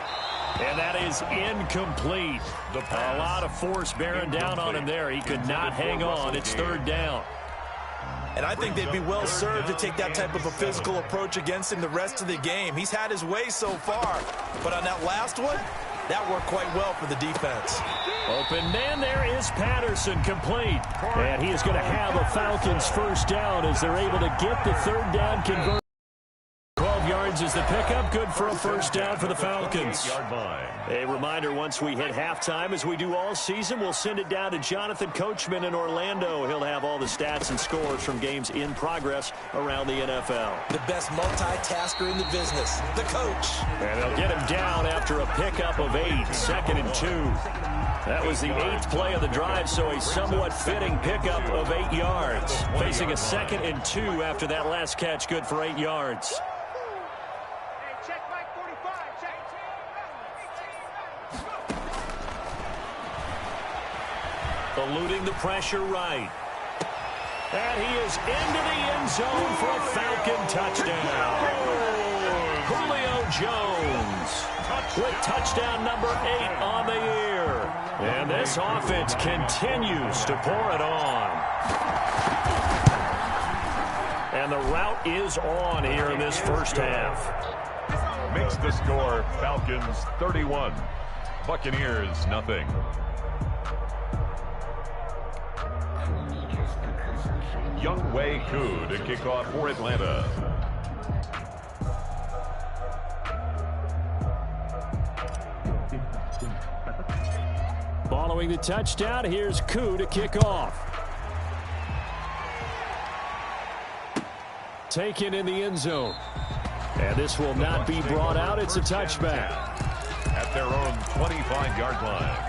And that is incomplete. A lot of force bearing down on him there. He could not hang on. It's 3rd down. And I think they'd be well served to take that type of a physical approach against him the rest of the game. He's had his way so far, but on that last one, that worked quite well for the defense. Open man there is Patterson, complete. And he is going to have a Falcons 1st down as they're able to get the 3rd down conversion. 12 yards is the pickup, good for a 1st down for the Falcons. A reminder, once we hit halftime, as we do all season, we'll send it down to Jonathan Coachman in Orlando. He'll have all the stats and scores from games in progress around the NFL. The best multitasker in the business, the coach. And they'll get him down after a pickup of 8, 2nd and 2. That was the 8th play of the drive, so a somewhat fitting pickup of 8 yards. Facing a 2nd and 2 after that last catch, good for 8 yards. Eluding the pressure right. And he is into the end zone for a Falcon touchdown. Julio Jones with touchdown number 8 on the year. And this offense continues to pour it on. And the route is on here in this first half. Makes the score Falcons 31, Buccaneers nothing. Younghoe Koo to kick off for Atlanta. Following the touchdown, here's Koo to kick off. Taken in the end zone. And this will not be brought out. It's a touchback. At their own 25-yard line.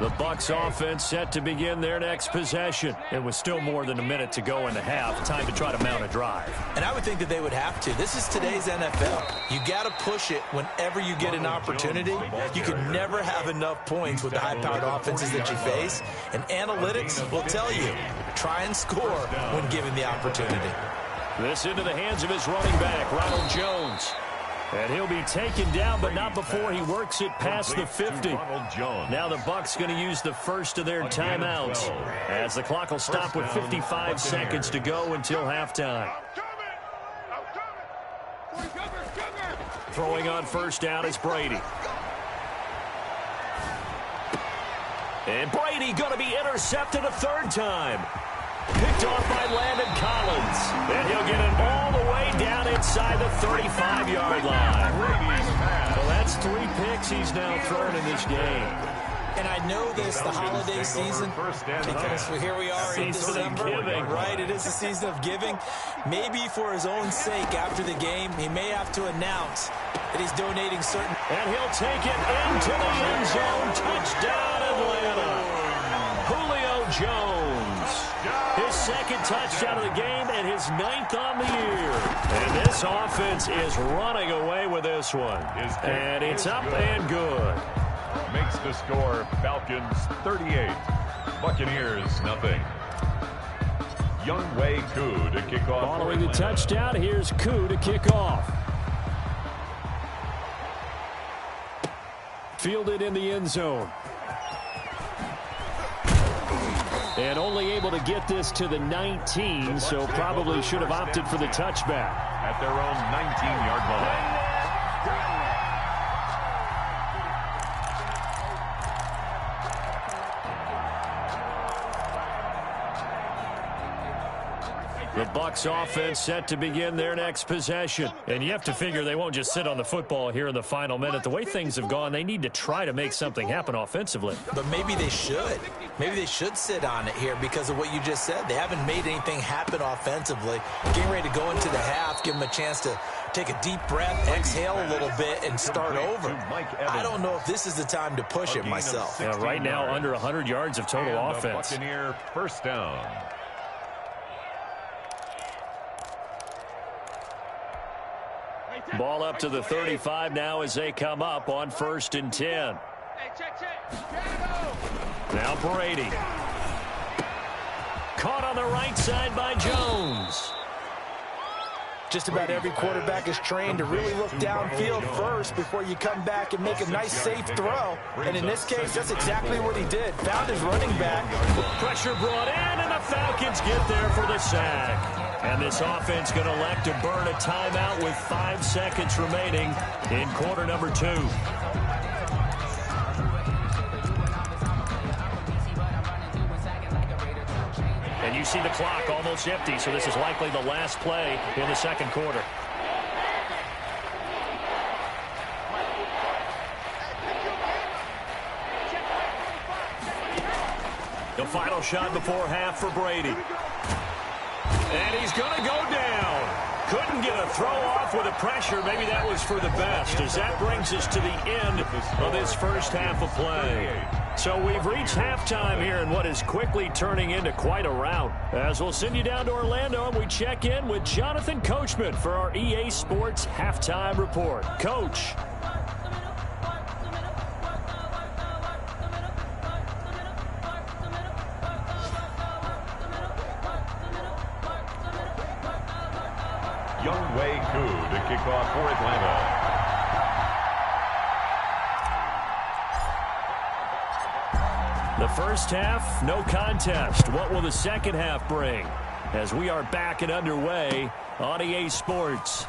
The Bucs offense set to begin their next possession. It was still more than a minute to go in the half. Time to try to mount a drive. And I would think that they would have to. This is today's NFL. You got to push it whenever you get an opportunity. You can never have enough points with the high-powered offenses that you face. And analytics will tell you, try and score when given the opportunity. This into the hands of his running back, Ronald Jones. And he'll be taken down, but not before he works it past the 50. Now the Bucs going to use the first of their timeouts, as the clock will stop with 55 seconds to go until halftime. Throwing on first down is Brady. And Brady going to be intercepted a third time. Picked off by Landon Collins. And he'll get it all the way down inside the 35-yard line. Well, that's 3 picks he's now thrown in this game. And I know this, the holiday season, because here we are in December, right? It is a season of giving. Maybe for his own sake, after the game, he may have to announce that he's donating certain. And he'll take it into the end zone. Touchdown, Atlanta. Julio Jones. His second touchdown of the game and his 9th on the year. And this offense is running away with this one. And it's up and good. Makes the score Falcons 38, Buccaneers nothing. Younghoe Koo to kick off. Following the touchdown, here's Koo to kick off. Fielded in the end zone. And only able to get this to the 19, so probably should have opted for the touchback. At their own 19-yard line. The Bucs offense set to begin their next possession. And you have to figure they won't just sit on the football here in the final minute. The way things have gone, they need to try to make something happen offensively. But maybe they should. Maybe they should sit on it here because of what you just said. They haven't made anything happen offensively. Getting ready to go into the half, give them a chance to take a deep breath, exhale a little bit, and start over. I don't know if this is the time to push it myself. Yeah, right now, under 100 yards of total offense. Buccaneer first down. Ball up to the 35 now as they come up on 1st and 10. Now Brady. Caught on the right side by Jones. Just about every quarterback is trained to really look downfield first before you come back and make a nice, safe throw. And in this case, that's exactly what he did. Found his running back. Pressure brought in, and the Falcons get there for the sack. And this offense going to elect to burn a timeout with 5 seconds remaining in quarter number 2. And you see the clock almost empty, so this is likely the last play in the second quarter. The final shot before half for Brady. And he's going to go down. Couldn't get a throw off with the pressure. Maybe that was for the best, as that brings us to the end of this first half of play. So we've reached halftime here in what is quickly turning into quite a rout. As we'll send you down to Orlando, and we check in with Jonathan Coachman for our EA Sports Halftime Report. Coach. to kick off for Atlanta. The first half, no contest. What will the second half bring? As we are back and underway on EA Sports.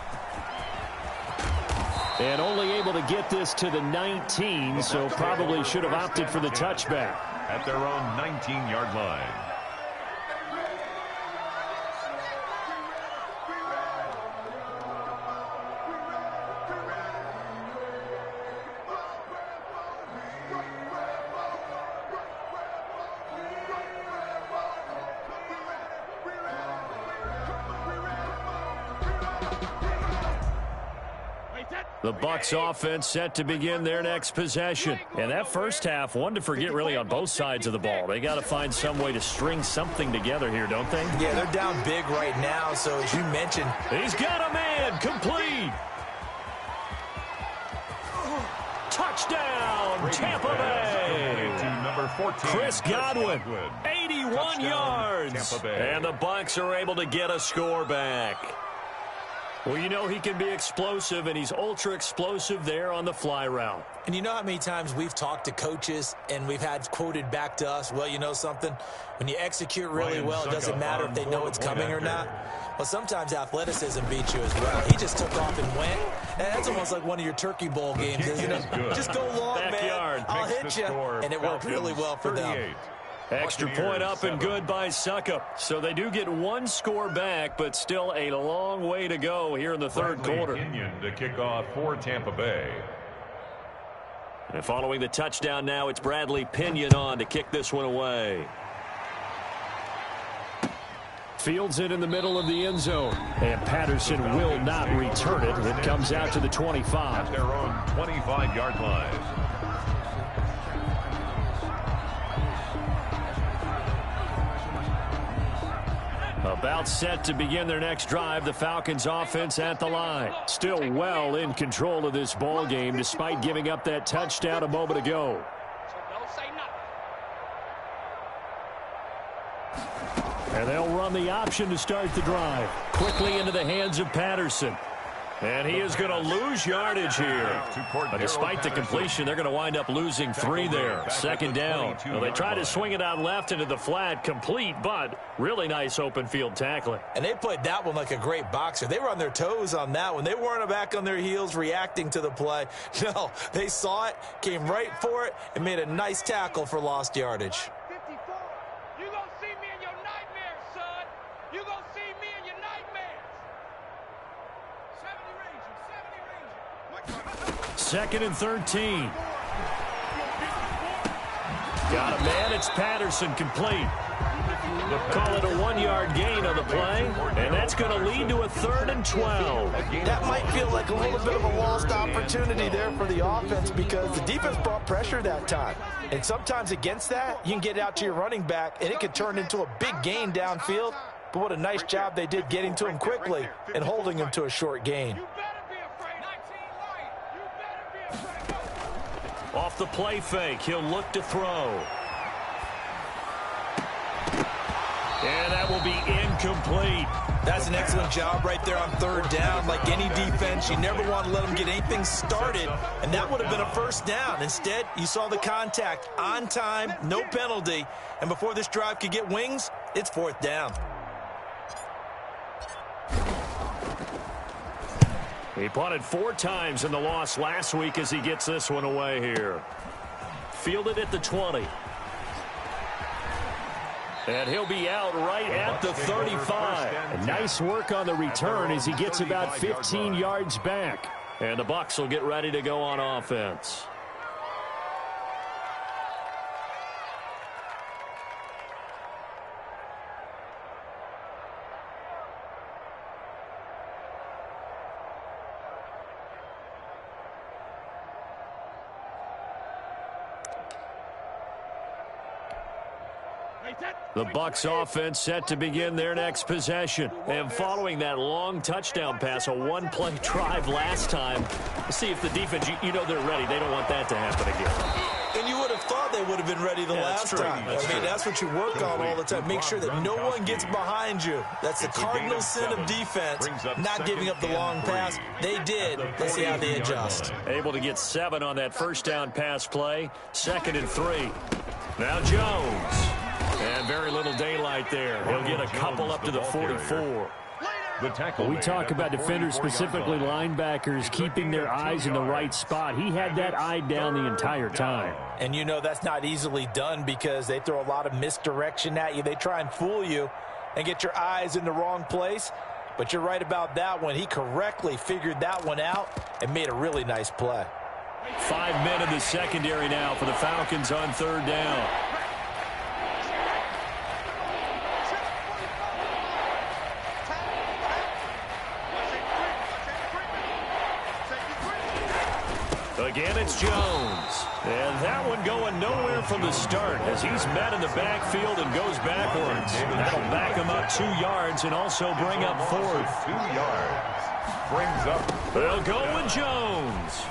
And only able to get this to the 19, so probably should have opted for the touchback. At their own 19-yard line. The Bucs offense set to begin their next possession. And that first half, one to forget really on both sides of the ball. They got to find some way to string something together here, don't they? Yeah, they're down big right now, so as you mentioned. He's got a man, complete. Touchdown, Tampa Bay. To number 14, Chris Godwin, 81 Touchdown, yards. Tampa Bay. And the Bucs are able to get a score back. Well, you know he can be explosive, and he's ultra-explosive there on the fly route. And you know how many times we've talked to coaches and we've had quoted back to us, well, you know something? When you execute really well, it doesn't matter if they know it's coming or not. Well, sometimes athleticism beats you as well. He just took off and went. And that's almost like one of your Turkey Bowl games, isn't it? Just go long, Backyard. man. I'll hit you. And it worked really well for them. Extra point up and good by Suckup. So they do get one score back, but still a long way to go here in the third quarter. Kenyon to kick off for Tampa Bay. And following the touchdown now, it's Bradley Pinion on to kick this one away. Fields it in the middle of the end zone. And Patterson will not return it. It comes out to the 25. At their own 25-yard line. About set to begin their next drive, the Falcons offense at the line. Still well in control of this ball game despite giving up that touchdown a moment ago. And they'll run the option to start the drive. Quickly into the hands of Patterson. And he is going to lose yardage here. But despite the completion, they're going to wind up losing 3 there. Second down. Well, they try to swing it out left into the flat, complete, but really nice open field tackling. And they played that one like a great boxer. They were on their toes on that one. They weren't back on their heels reacting to the play. No, they saw it, came right for it, and made a nice tackle for lost yardage. Second and 13. Got a man. It's Patterson, complete. Call it a 1-yard gain on the play, and that's going to lead to a 3rd and 12. That might feel like a little bit of a lost opportunity there for the offense because the defense brought pressure that time. And sometimes against that, you can get out to your running back, and it could turn into a big gain downfield. But what a nice job they did getting to him quickly and holding him to a short gain. Off the play fake, he'll look to throw. And that will be incomplete. That's an excellent job right there on 3rd down. Like any defense, you never want to let them get anything started, and that would have been a 1st down. Instead, you saw the contact on time, no penalty, and before this drive could get wings, it's 4th down. He punted 4 times in the loss last week as he gets this one away here. Fielded at the 20. And he'll be out right at the 35. And nice work on the return as he gets about 15 yards back. And the Bucs will get ready to go on offense. The Bucs offense set to begin their next possession. And following that long touchdown pass, a 1-play drive last time, see if the defense, you know they're ready. They don't want that to happen again. And you would have thought they would have been ready the last time. That's what you work on all the time. Make sure that no one gets behind you. That's the cardinal sin of defense, not giving up the long pass. They did. Let's see how they adjust. Able to get 7 on that first down pass play. 2nd and 3. Now Jones. And very little daylight there. He'll get a couple up to the 44. We talk about defenders, specifically linebackers, keeping their eyes in the right spot. He had that eye down the entire time. And you know that's not easily done because they throw a lot of misdirection at you. They try and fool you and get your eyes in the wrong place. But you're right about that one. He correctly figured that one out and made a really nice play. 5 men in the secondary now for the Falcons on 3rd down. Again, it's Jones. And that one going nowhere from the start as he's met in the backfield and goes backwards. That'll back him up 2 yards and also bring up 4th. 2 yards. Brings up. They'll go with Jones.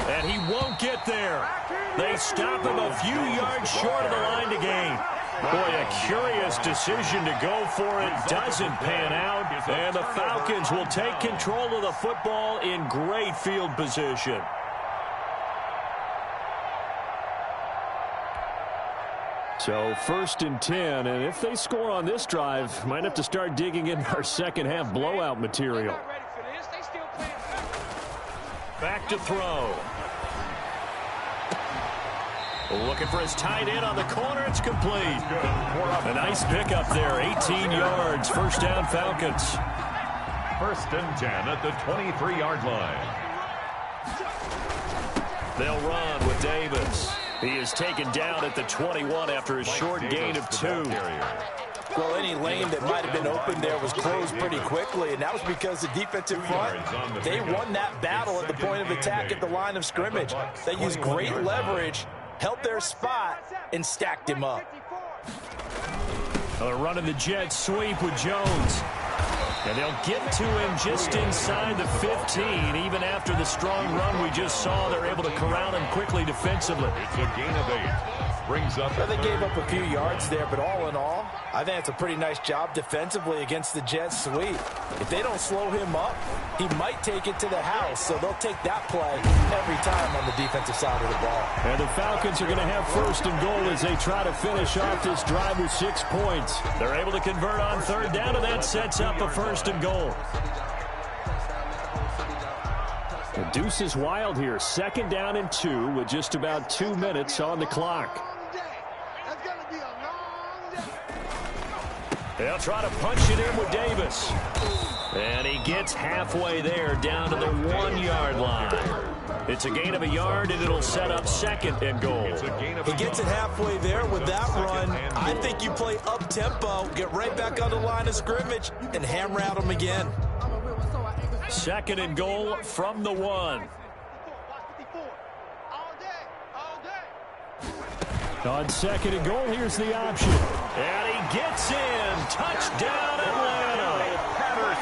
And he won't get there. They stop him a few yards short of the line to gain. Boy, a curious decision to go for it. Doesn't pan out. And the Falcons will take control of the football in great field position. So 1st and 10, and if they score on this drive, might have to start digging in our second half blowout material. Back to throw. Looking for his tight end on the corner. It's complete. A nice pickup there. 18 yards. First down, Falcons. 1st and 10 at the 23-yard line. They'll run with Davis. He is taken down at the 21 after a short gain of 2. Well, any lane that might have been open there was closed pretty quickly, and that was because the defensive front, they won that battle at the point of attack at the line of scrimmage. They used great leverage, held their spot, and stacked him up. They're running the jet sweep with Jones. And they'll get to him just inside the 15. Even after the strong run we just saw, they're able to corral him quickly defensively. It's a gain of 8. Brings up. Well, they gave up a few yards there, but all in all, I think it's a pretty nice job defensively against the jet sweep. If they don't slow him up, he might take it to the house, so they'll take that play every time on the defensive side of the ball. And the Falcons are going to have 1st and goal as they try to finish off this drive with 6 points. They're able to convert on 3rd down, and that sets up a 1st and goal. The deuce is wild here. 2nd down and 2 with just about 2 minutes on the clock. They'll try to punch it in with Davis. And he gets halfway there down to the 1-yard line. It's a gain of a yard, and it'll set up 2nd and goal. He gets it halfway there with that run. I think you play up-tempo, get right back on the line of scrimmage, and hammer at him again. 2nd and goal from the 1. On 2nd and goal, here's the option. And he gets in. Touchdown, Atlanta.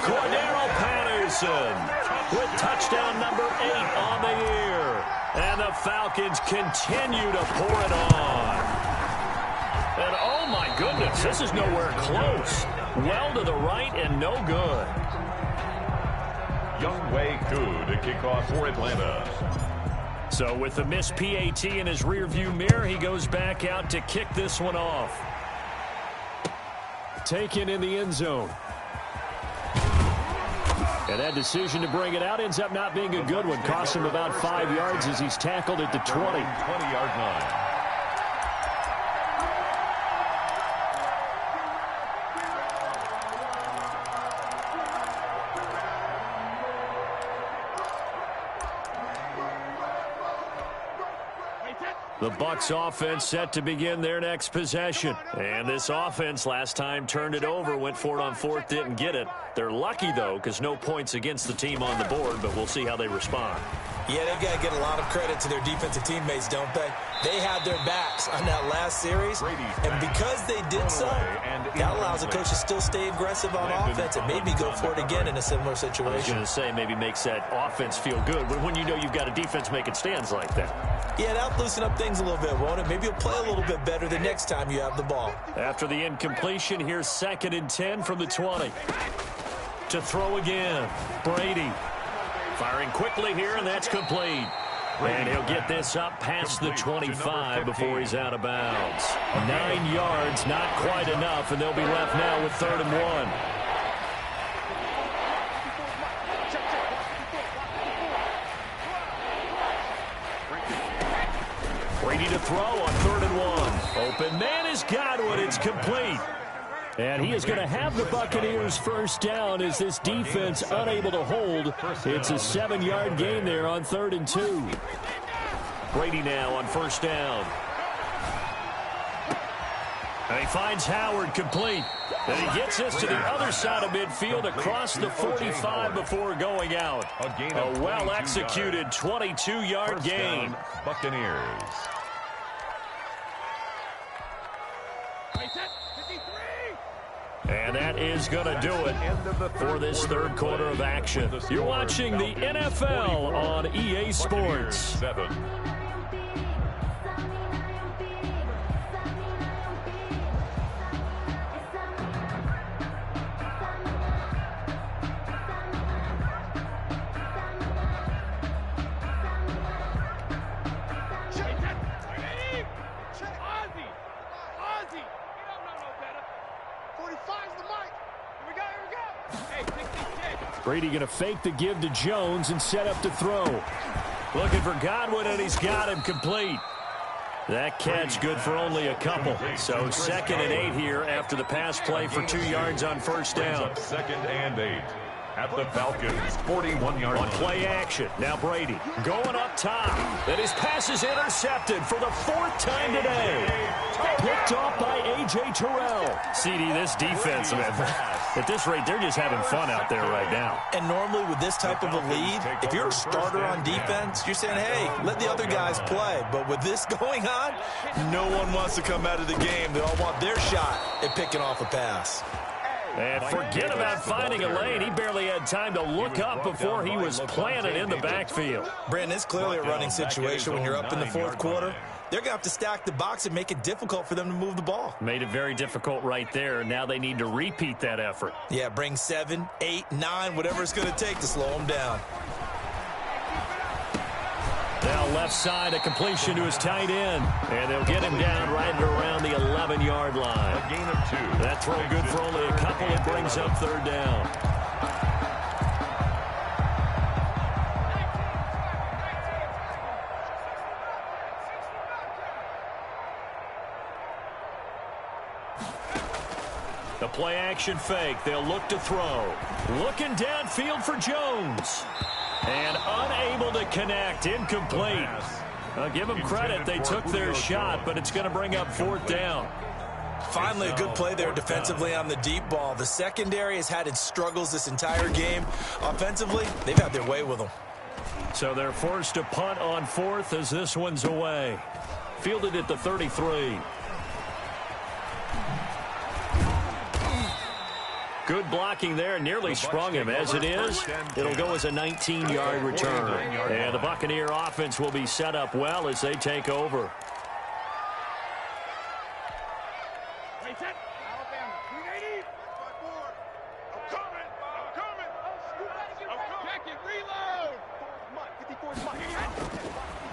Cordero Patterson with touchdown number 8 on the year. And the Falcons continue to pour it on. And oh my goodness, this is nowhere close. Well to the right and no good. Younghoe Koo to kick off for Atlanta. So with the missed PAT in his rearview mirror, he goes back out to kick this one off. Taken in the end zone. And that decision to bring it out ends up not being a good one. Cost him about 5 yards as he's tackled at the 20-yard line. The Bucs offense set to begin their next possession. And this offense last time turned it over, went for it on 4th, didn't get it. They're lucky, though, because no points against the team on the board, but we'll see how they respond. Yeah, they've got to get a lot of credit to their defensive teammates, don't they? They had their backs on that last series, and because they did so, that allows the coach to still stay aggressive on offense and maybe go for it again in a similar situation. I was going to say, maybe makes that offense feel good, but when you know you've got a defense making stands like that. Yeah, that'll loosen up things a little bit, won't it? Maybe you'll play a little bit better the next time you have the ball. After the incompletion, here's 2nd and 10 from the 20. To throw again, Brady. Firing quickly here, and that's complete. And he'll get this up past the 25 before he's out of bounds. 9 yards, not quite enough, and they'll be left now with 3rd and 1. Brady to throw on 3rd and 1. Open man is Godwin. It's complete. And he is going to have the Buccaneers first down as this defense unable to hold. It's a 7-yard gain there on 3rd and 2. Brady now on 1st down. And he finds Howard complete. And he gets us to the other side of midfield across the 45 before going out. A well-executed 22-yard gain. Buccaneers. And that is going to do it for this 3rd quarter of action. You're watching the NFL on EA Sports. 7. Brady going to fake the give to Jones and set up to throw. Looking for Godwin, and he's got him complete. That catch good for only a couple. So 2nd and 8 here after the pass play for 2 yards on 1st down. 2nd and 8 at the Falcons' 41-yard line. On play action. Now Brady going up top. And his pass is intercepted for the 4th time today. Picked off by A.J. Terrell. CD, this defense, man, at this rate, they're just having fun out there right now. And normally with this type of a lead, if you're a starter on defense, you're saying, hey, let the other guys play. But with this going on, no one wants to come out of the game. They all want their shot at picking off a pass. And forget about finding a lane. He barely had time to look up before he was planted in the backfield. Brandon, it's clearly a running situation when you're up in the 4th quarter. They're going to have to stack the box and make it difficult for them to move the ball. Made it very difficult right there. Now they need to repeat that effort. Yeah, bring 7, 8, 9, whatever it's going to take to slow them down. Now left side, a completion to his tight end. And they'll get him down right around the 11-yard line. A gain of 2. That throw good for only a couple. It brings up 3rd down. The play action fake. They'll look to throw. Looking downfield for Jones. And unable to connect. Incomplete. I'll give them credit. They took their shot, but it's going to bring up 4th down. Finally, a good play there defensively on the deep ball. The secondary has had its struggles this entire game. Offensively, they've had their way with them. So they're forced to punt on 4th as this one's away. Fielded at the 33. Good blocking there, nearly sprung him. As it is, it'll go as a 19-yard return. And the Buccaneer offense will be set up well as they take over.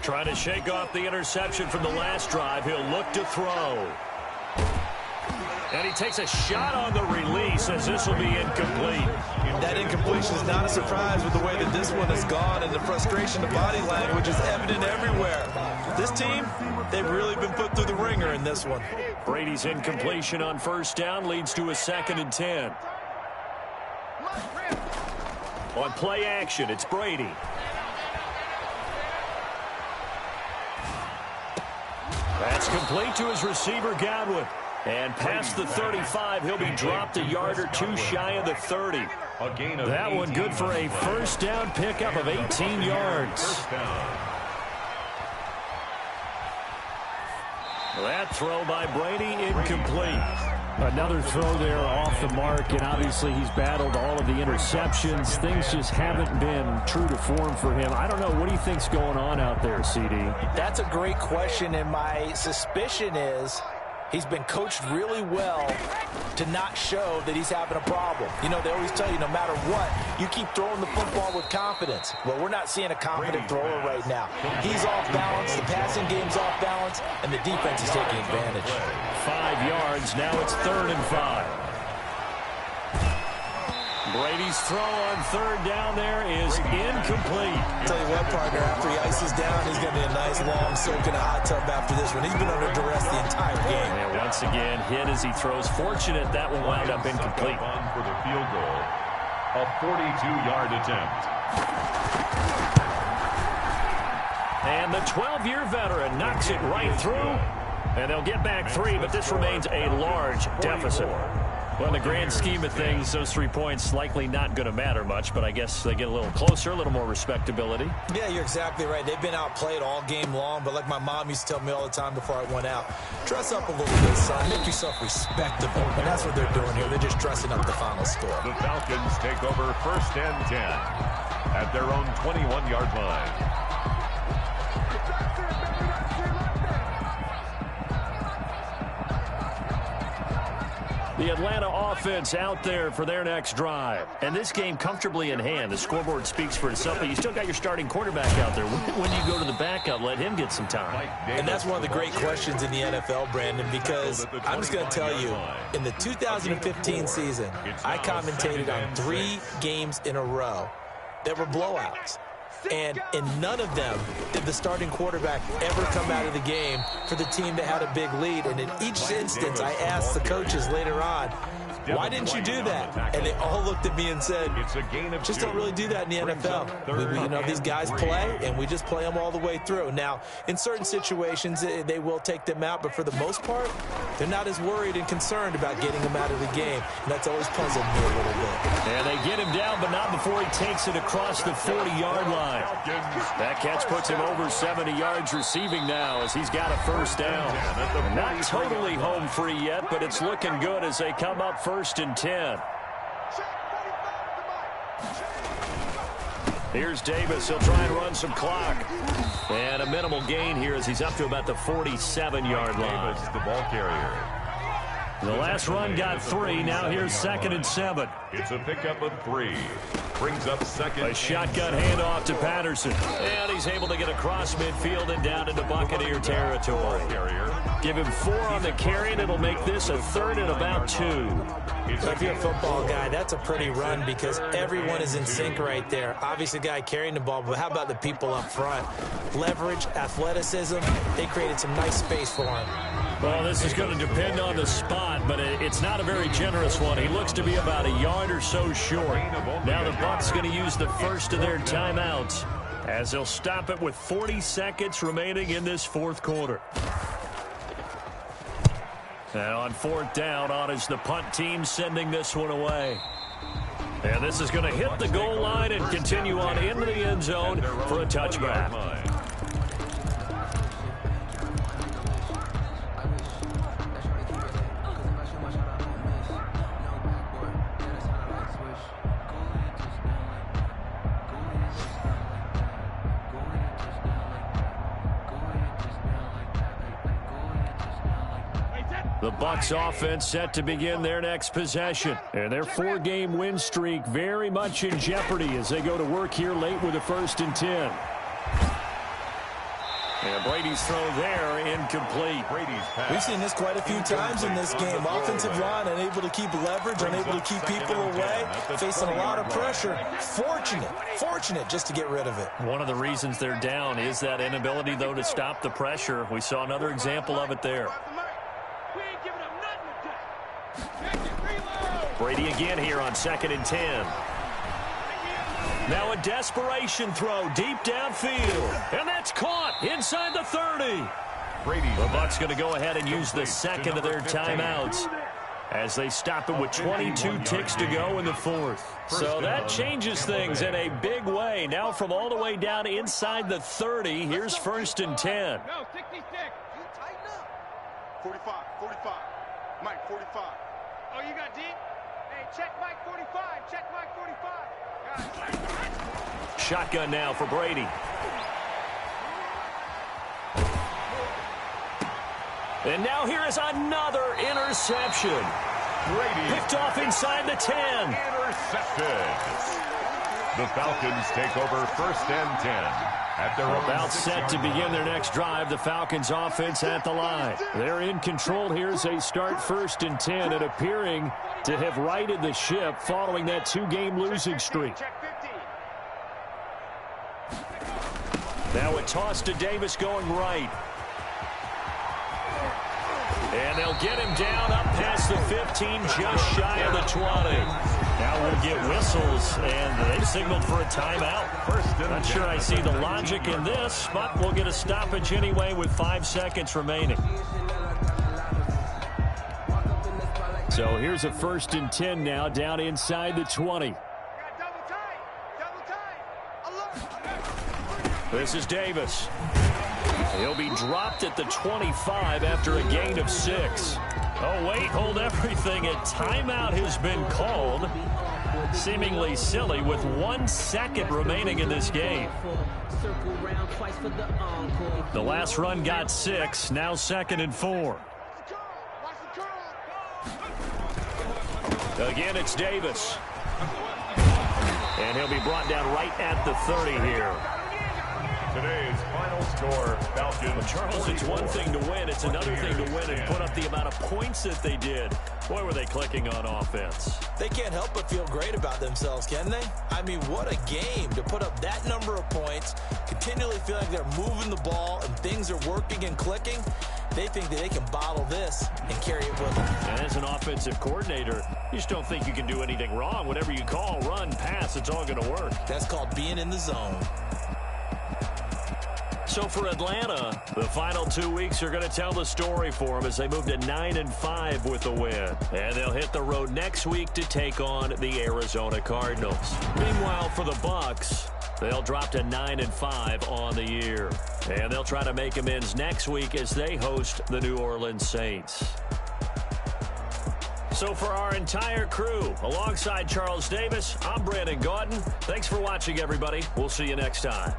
Trying to shake off the interception from the last drive. He'll look to throw. And he takes a shot on the release as this will be incomplete. That incompletion is not a surprise with the way that this one has gone, and the frustration, the body language is evident everywhere. This team, they've really been put through the ringer in this one. Brady's incompletion on 1st down leads to a 2nd and 10. On play action, it's Brady. That's complete to his receiver, Godwin. And past the 35, he'll be dropped a yard or two shy of the 30. A gain of that one good for a first down pickup of 18 yards. First down. That throw by Brady incomplete. Another throw there off the mark, and obviously he's battled all of the interceptions. Things just haven't been true to form for him. I don't know. What do you think's going on out there, CD? That's a great question, and my suspicion is he's been coached really well to not show that he's having a problem. You know, they always tell you no matter what, you keep throwing the football with confidence. Well, we're not seeing a confident thrower right now. He's off balance, the passing game's off balance, and the defense is taking advantage. 5 yards, now it's 3rd and 5. Brady's throw on 3rd down there is incomplete. Tell you what, partner, after he ices down, he's going to be a nice long soak in a hot tub after this one. He's been under duress the entire game. And once again, hit as he throws. Fortunate that one wound up incomplete. On for the field goal. A 42-yard attempt. And the 12-year veteran knocks it right through. And they'll get back 3, but this remains a large deficit. Well, in the grand scheme of things, those 3 points likely not going to matter much, but I guess they get a little closer, a little more respectability. Yeah, you're exactly right. They've been outplayed all game long, but like my mom used to tell me all the time before I went out, dress up a little bit, son. Make yourself respectable. And that's what they're doing here. They're just dressing up the final score. The Falcons take over 1st and 10 at their own 21-yard line. The Atlanta offense out there for their next drive. And this game comfortably in hand. The scoreboard speaks for itself, but you still got your starting quarterback out there. When do you go to the backup? Let him get some time. And that's one of the great questions in the NFL, Brandon, because I'm just going to tell you, in the 2015 season, I commentated on 3 games in a row that were blowouts. And in none of them did the starting quarterback ever come out of the game for the team that had a big lead. And in each instance, I asked the coaches later on, why didn't you do that? And they all looked at me and said, just don't really do that in the NFL. You know, these guys play, and we just play them all the way through. Now, in certain situations, they will take them out, but for the most part, they're not as worried and concerned about getting them out of the game. And that's always puzzled me a little bit. And they get him down, but not before he takes it across the 40-yard line. That catch puts him over 70 yards receiving now as he's got a first down. Not totally home free yet, but it's looking good as they come up 1st and 10. Here's Davis. He'll try and run some clock. And a minimal gain here as he's up to about the 47-yard line. Davis, the ball carrier. The last run got 3. Now here's 2nd and 7. It's a pickup of 3. Brings up 2nd. A shotgun handoff to Patterson. And he's able to get across midfield and down into Buccaneer territory. Give him 4 on the carry, and it'll make this a 3rd and about 2. If you're a football guy, that's a pretty run because everyone is in sync right there. Obviously, the guy carrying the ball, but how about the people up front? Leverage, athleticism, they created some nice space for him. Well, this is going to depend on the spot, but it's not a very generous one. He looks to be about a yard or so short. Now the Bucs going to use the first of their timeouts as they'll stop it with 40 seconds remaining in this 4th quarter. Now on 4th down, on is the punt team sending this one away. And this is going to hit the goal line and continue on into the end zone for a touchback. The Bucs offense set to begin their next possession. And their 4-game win streak very much in jeopardy as they go to work here late with a 1st and 10. And Brady's throw there, incomplete. Brady's pass. We've seen this quite a few times in this game. Offensive line unable to keep leverage, unable to keep people away, facing a lot of pressure. Fortunate just to get rid of it. One of the reasons they're down is that inability, though, to stop the pressure. We saw another example of it there. Brady again here on 2nd and 10. Now a desperation throw deep downfield. And that's caught inside the 30. The Bucs going to go ahead and use the 2nd of their timeouts as they stop it with 22 ticks to go in the fourth. So that changes things in a big way. Now from all the way down inside the 30, here's 1st and 10. No, 66. You tighten up. 45, 45. Mike, 45. Oh, you got deep? Hey, check Mike 45. Check Mike 45. Shotgun now for Brady. And now here is another interception. Brady picked off inside the 10. Intercepted. The Falcons take over 1st and 10 at their own about set to begin their next drive. The Falcons offense at the line. They're in control here as they start 1st and 10 and appearing to have righted the ship following that 2-game losing streak. Now a toss to Davis going right. And they'll get him down up past the 15, just shy of the 20. Now we'll get whistles, and they've signaled for a timeout. Not sure I see the logic in this, but we'll get a stoppage anyway with 5 seconds remaining. So here's a 1st and 10 now, down inside the 20. This is Davis. He'll be dropped at the 25 after a gain of 6. Oh, wait, hold everything. A timeout has been called. Seemingly silly with 1 second remaining in this game. The last run got 6. Now 2nd and 4. Again, it's Davis. And he'll be brought down right at the 30 here. Today's final score, Falcons. Well, Charles, it's one thing to win. It's another thing to win and put up the amount of points that they did. Boy, were they clicking on offense. They can't help but feel great about themselves, can they? I mean, what a game to put up that number of points, continually feel like they're moving the ball and things are working and clicking. They think that they can bottle this and carry it with them. And as an offensive coordinator, you just don't think you can do anything wrong. Whatever you call, run, pass, it's all going to work. That's called being in the zone. So for Atlanta, the final 2 weeks are going to tell the story for them as they move to 9-5 with the win. And they'll hit the road next week to take on the Arizona Cardinals. Meanwhile, for the Bucs, they'll drop to 9-5 on the year. And they'll try to make amends next week as they host the New Orleans Saints. So for our entire crew, alongside Charles Davis, I'm Brandon Gaudin. Thanks for watching, everybody. We'll see you next time.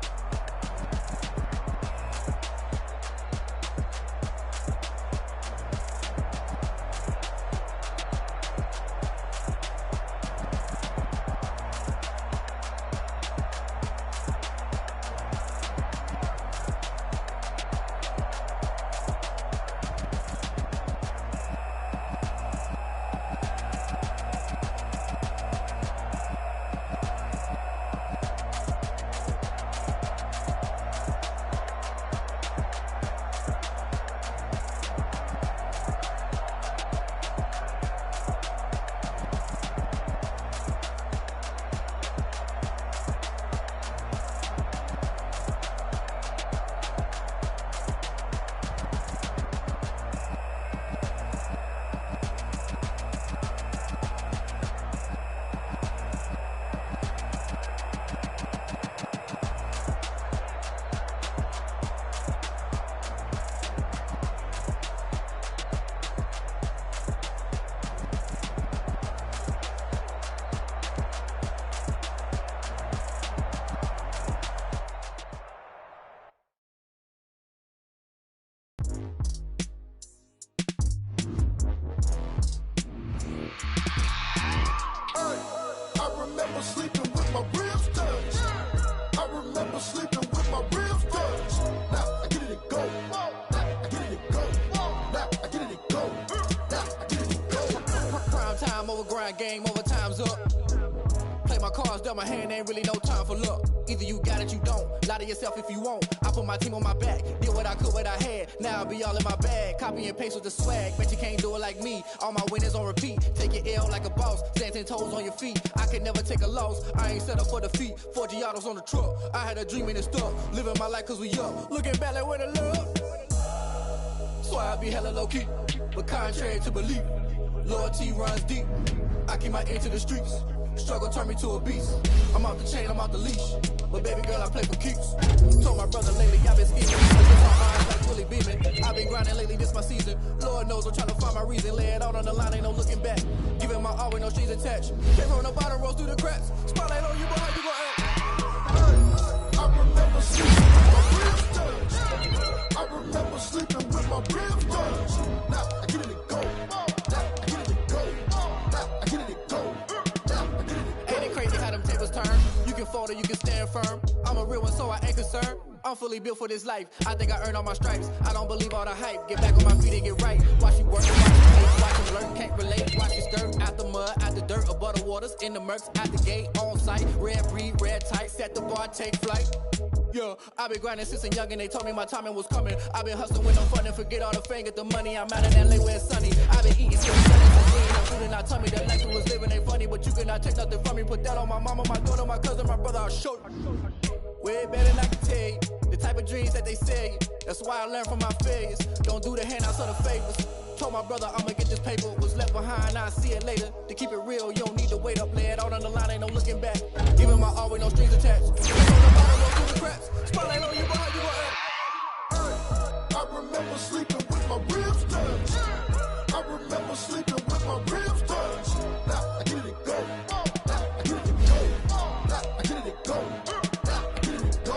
Game over, time's up. Play my cards, dealt my hand, ain't really no time for luck. Either you got it, you don't. Lie to yourself if you won't. I put my team on my back, did what I could, what I had. Now I'll be all in my bag. Copy and paste with the swag. Bet you can't do it like me. All my winners on repeat. Take your L like a boss. Stand 10 toes on your feet. I can never take a loss. I ain't set up for defeat. 4 Giottos on the truck. I had a dream and it stuck. Living my life cause we up. Looking back like where the love. Swear I be hella low-key, but contrary to belief, loyalty runs deep. I keep my ear to the streets. Struggle turned me to a beast. I'm off the chain, I'm off the leash. But baby girl, I play for keeps. Told my brother lately, I've been scheming. I get my eyes like fully beaming. I've been grinding lately, this my season. Lord knows I'm trying to find my reason. Lay it out on the line, ain't no looking back. Giving my all with no strings attached. Came from the bottom, rose through the cracks. Spotlight on you, boy, how you gon' act? I remember sleeping with my ribs touched. I remember sleeping with my ribs touched. Now I get it to go. Now I get it to go. Now I get it to go. Ain't it crazy how them tables turn? You can fold or you can stand firm. I'm a real one, so I ain't concerned. I'm fully built for this life. I think I earned all my stripes. I don't believe all the hype. Get back on my feet and get right. Watch you work, watch you hate, watch you learn, can't relate. Watch you skirt out the mud, out the dirt, above the waters, in the murks, out the gate, on site. Red breed, red tight, set the bar, take flight. Yeah, I've been grinding since a young and they told me my timing was coming. I've been hustling with no fun and forget all the fame, get the money. I'm out in LA where it's sunny. I've been eating since sunny, enough food in our tummy. The life we was living ain't funny, but you cannot take nothing from me. Put that on my mama, my daughter, my cousin, my brother, I'll show you. Way better than I can tell you. The type of dreams that they sell you. That's why I learned from my failures. Don't do the handouts or the favors. Told my brother I'ma get this paper. Was left behind, I'll see it later. To keep it real, you don't need to wait up. Lay it out on the line, ain't no looking back. Giving my all with no strings attached. On the bottom, roll through the cracks. Spotlight on you, boy, how you gon' act? I remember sleeping with my ribs touched. I remember sleeping with my ribs touched. Now I get it to go. Now I get it to go. Now I get it to go. Now I get it to go.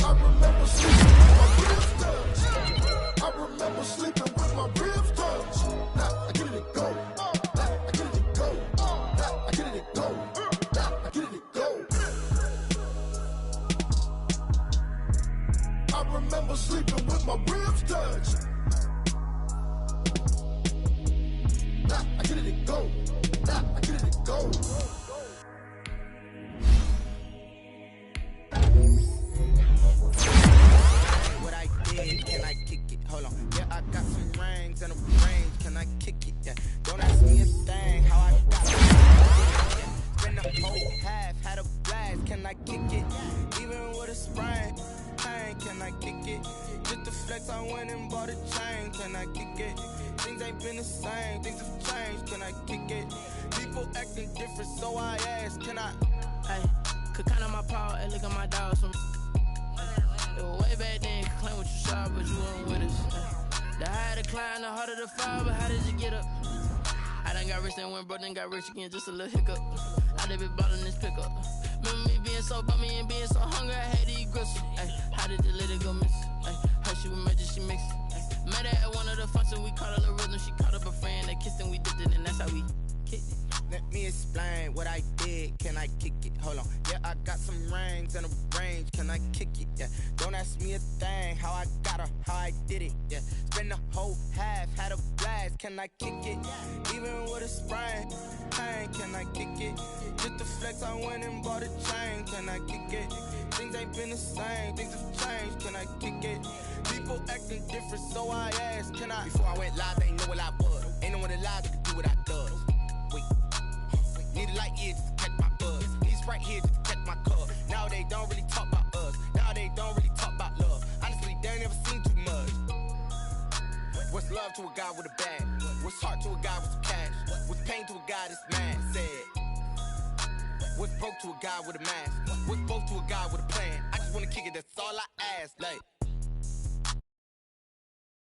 I remember sleeping with my ribs touched. I remember sleeping with my ribs touched. Now I get it to go. Now I get it to go. Now I get it to go. Now I get it to go. I remember sleeping with my ribs touched. Now I get it to go. Now I get it to go. What I did, can I kick it? Hold on. Yeah, I got some rings and a range. Can I kick it? Yeah. Don't ask me a thing. How I got it? Yeah. Spend the whole half, had a blast. Can I kick it? Even with a sprain. Hey, can I kick it? Just the flex, I went and bought a chain. Can I kick it? Things ain't been the same. Things have changed. Can I kick it? People acting different, so I ask. Can I? Hey, could count on my power and look at my dogs from. Way back then, could claim what you saw, but you weren't with us. The higher the climb, the harder the fall, but how did you get up? I done got rich and went broke, then got rich again, just a little hiccup. I done been ballin' this pickup. Remember me being so bummy and being so hungry, I had to eat gristle. Ay, how did the lady go miss? Ay, how she was magic, she mixed. Met her at one of the functions, we caught her the rhythm, she caught up a friend, they kissed and we dipped it, and that's how we kicked it. Let me explain what I did. Can I kick it? Hold on. Yeah, I got some rings and a range. Can I kick it? Yeah. Don't ask me a thing. How I got her, how I did it. Yeah. Spend the whole half, had a blast. Can I kick it? Even with a sprain. Hey, can I kick it? Just the flex, I went and bought a chain. Can I kick it? Things ain't been the same. Things have changed. Can I kick it? People acting different, so I asked. Can I? Before I went live, they ain't know what I was. Ain't no one alive that could do what I does. Wait. Need a light here just to catch my buzz. Need Sprite here just to catch my cup. Now they don't really talk about us. Now they don't really talk about love. Honestly, they ain't never seen too much. What's love to a guy with a bag? What's heart to a guy with some cash? What's pain to a guy that's mad? Said. What's broke to a guy with a mask? What's both to a guy with a plan? I just wanna kick it, that's all I ask. Like.